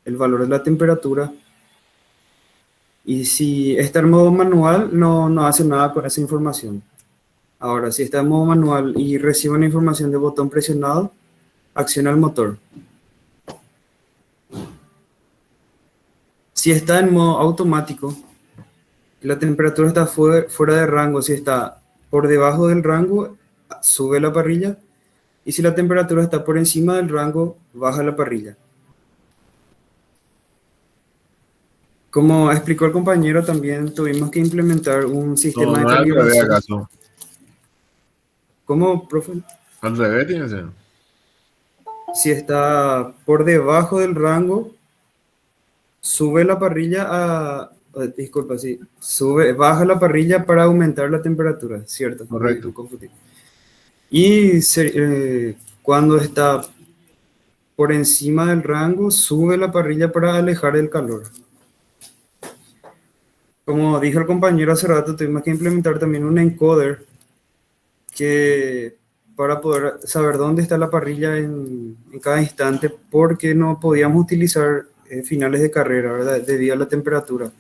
el valor de la temperatura. Y si está en modo manual, no hace nada con esa información. Ahora, si está en modo manual y recibe una información de botón presionado, acciona el motor. Si está en modo automático, la temperatura está fuera de rango. Si está por debajo del rango, sube la parrilla. Y si la temperatura está por encima del rango, baja la parrilla. Como explicó el compañero, también tuvimos que implementar un No, sistema de no es al revés, calibración. ¿acaso? ¿Cómo, profe? Al revés tiene que ser. Si está por debajo del rango, sube la parrilla a... disculpa, sí. Baja la parrilla para aumentar la temperatura, ¿cierto? Correcto. Me confundí. Y cuando está por encima del rango, sube la parrilla para alejar el calor. Como dijo el compañero hace rato, tuvimos que implementar también un encoder que para poder saber dónde está la parrilla en cada instante, porque no podíamos utilizar finales de carrera, ¿verdad? Debido a la temperatura.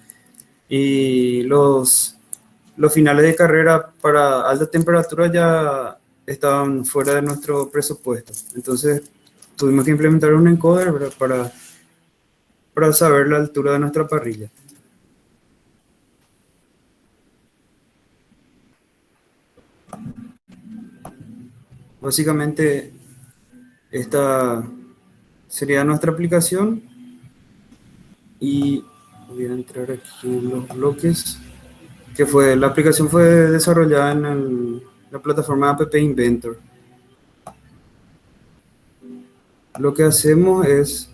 Y los finales de carrera para alta temperatura ya estaban fuera de nuestro presupuesto. Entonces tuvimos que implementar un encoder, ¿verdad? Para saber la altura de nuestra parrilla. Básicamente, esta sería nuestra aplicación y voy a entrar aquí en los bloques. La aplicación fue desarrollada en la plataforma App Inventor. Lo que hacemos es,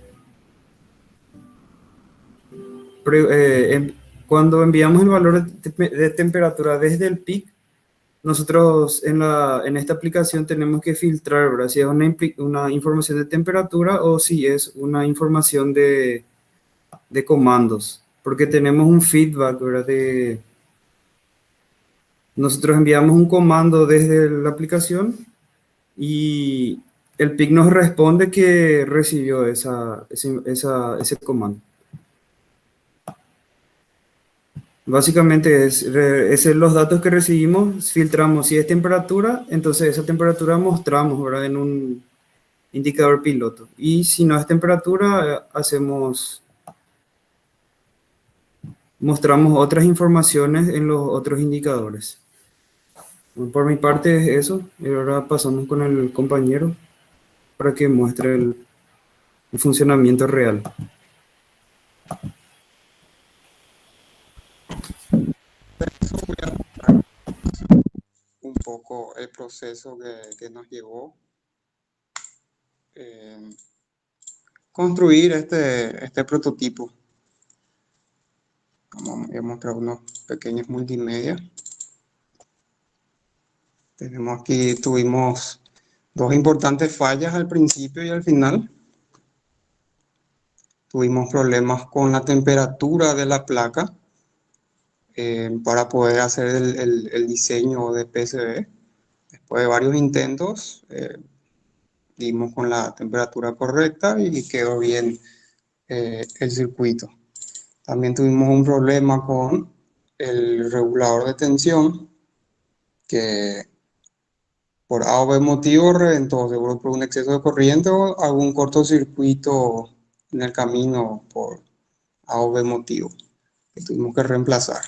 cuando enviamos el valor de temperatura desde el PIC, nosotros en esta aplicación tenemos que filtrar, ¿verdad? Si es una información de temperatura o si es una información de comandos, porque tenemos un feedback, ¿verdad? Nosotros enviamos un comando desde la aplicación y el PIC nos responde que recibió ese comando. Básicamente es los datos que recibimos, filtramos si es temperatura, entonces esa temperatura mostramos, ¿verdad? En un indicador piloto. Y si no es temperatura, mostramos otras informaciones en los otros indicadores. Por mi parte es eso, y ahora pasamos con el compañero para que muestre el funcionamiento real. Un poco el proceso que nos llevó construir este prototipo. Vamos a mostrar unos pequeños multimedia. Tuvimos dos importantes fallas al principio y al final. Tuvimos problemas con la temperatura de la placa para poder hacer el diseño de PCB. Después de varios intentos, dimos con la temperatura correcta y quedó bien el circuito. También tuvimos un problema con el regulador de tensión que por A o B motivo reventó, seguro por un exceso de corriente o algún cortocircuito en el camino por A o B motivo que tuvimos que reemplazar.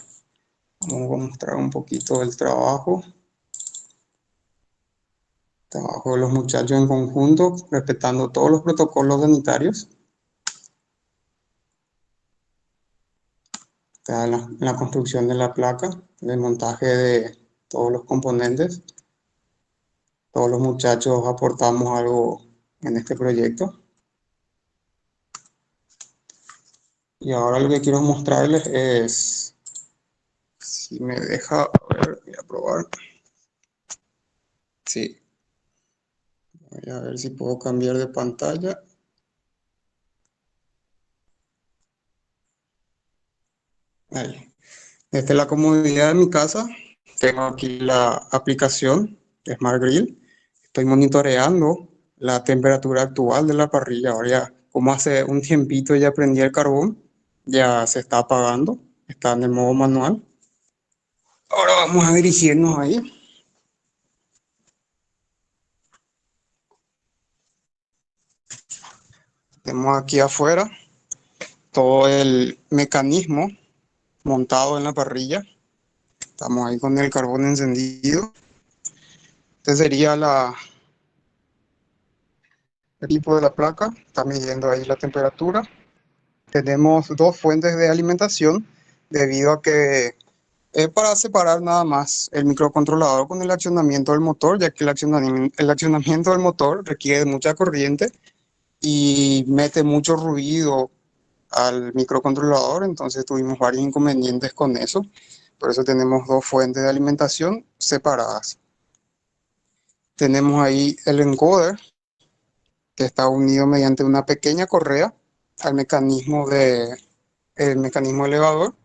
Vamos a mostrar un poquito el trabajo de los muchachos en conjunto, respetando todos los protocolos sanitarios. Está en la construcción de la placa, el desmontaje de todos los componentes. Todos los muchachos aportamos algo en este proyecto. Y ahora lo que quiero mostrarles es, si me deja, a ver, voy a probar. Sí. Voy a ver si puedo cambiar de pantalla. Ahí. Esta es la comodidad de mi casa. Tengo aquí la aplicación de Smart Grill. Estoy monitoreando la temperatura actual de la parrilla. Ahora ya, como hace un tiempito ya prendí el carbón, ya se está apagando. Está en el modo manual. Ahora vamos a dirigirnos ahí. Tenemos aquí afuera todo el mecanismo montado en la parrilla. Estamos ahí con el carbón encendido. Esta sería la el tipo de la placa, está midiendo ahí la temperatura. Tenemos dos fuentes de alimentación debido a que es para separar nada más el microcontrolador con el accionamiento del motor, ya que el accionamiento del motor requiere mucha corriente y mete mucho ruido al microcontrolador, entonces tuvimos varios inconvenientes con eso. Por eso tenemos dos fuentes de alimentación separadas. Tenemos ahí el encoder, que está unido mediante una pequeña correa al mecanismo elevador.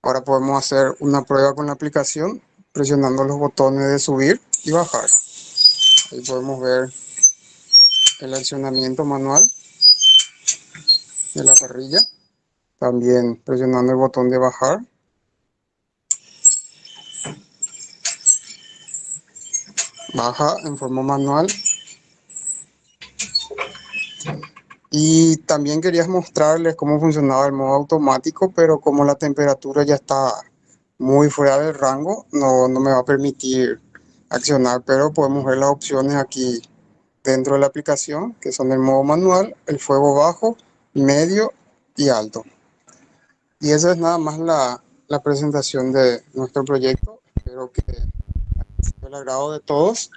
Ahora podemos hacer una prueba con la aplicación presionando los botones de subir y bajar. Ahí podemos ver el accionamiento manual de la parrilla. También presionando el botón de bajar. Baja en forma manual. Y también quería mostrarles cómo funcionaba el modo automático, pero como la temperatura ya está muy fuera del rango, no me va a permitir accionar, pero podemos ver las opciones aquí dentro de la aplicación, que son el modo manual, el fuego bajo, medio y alto. Y esa es nada más la presentación de nuestro proyecto. Espero que sea del agrado de todos.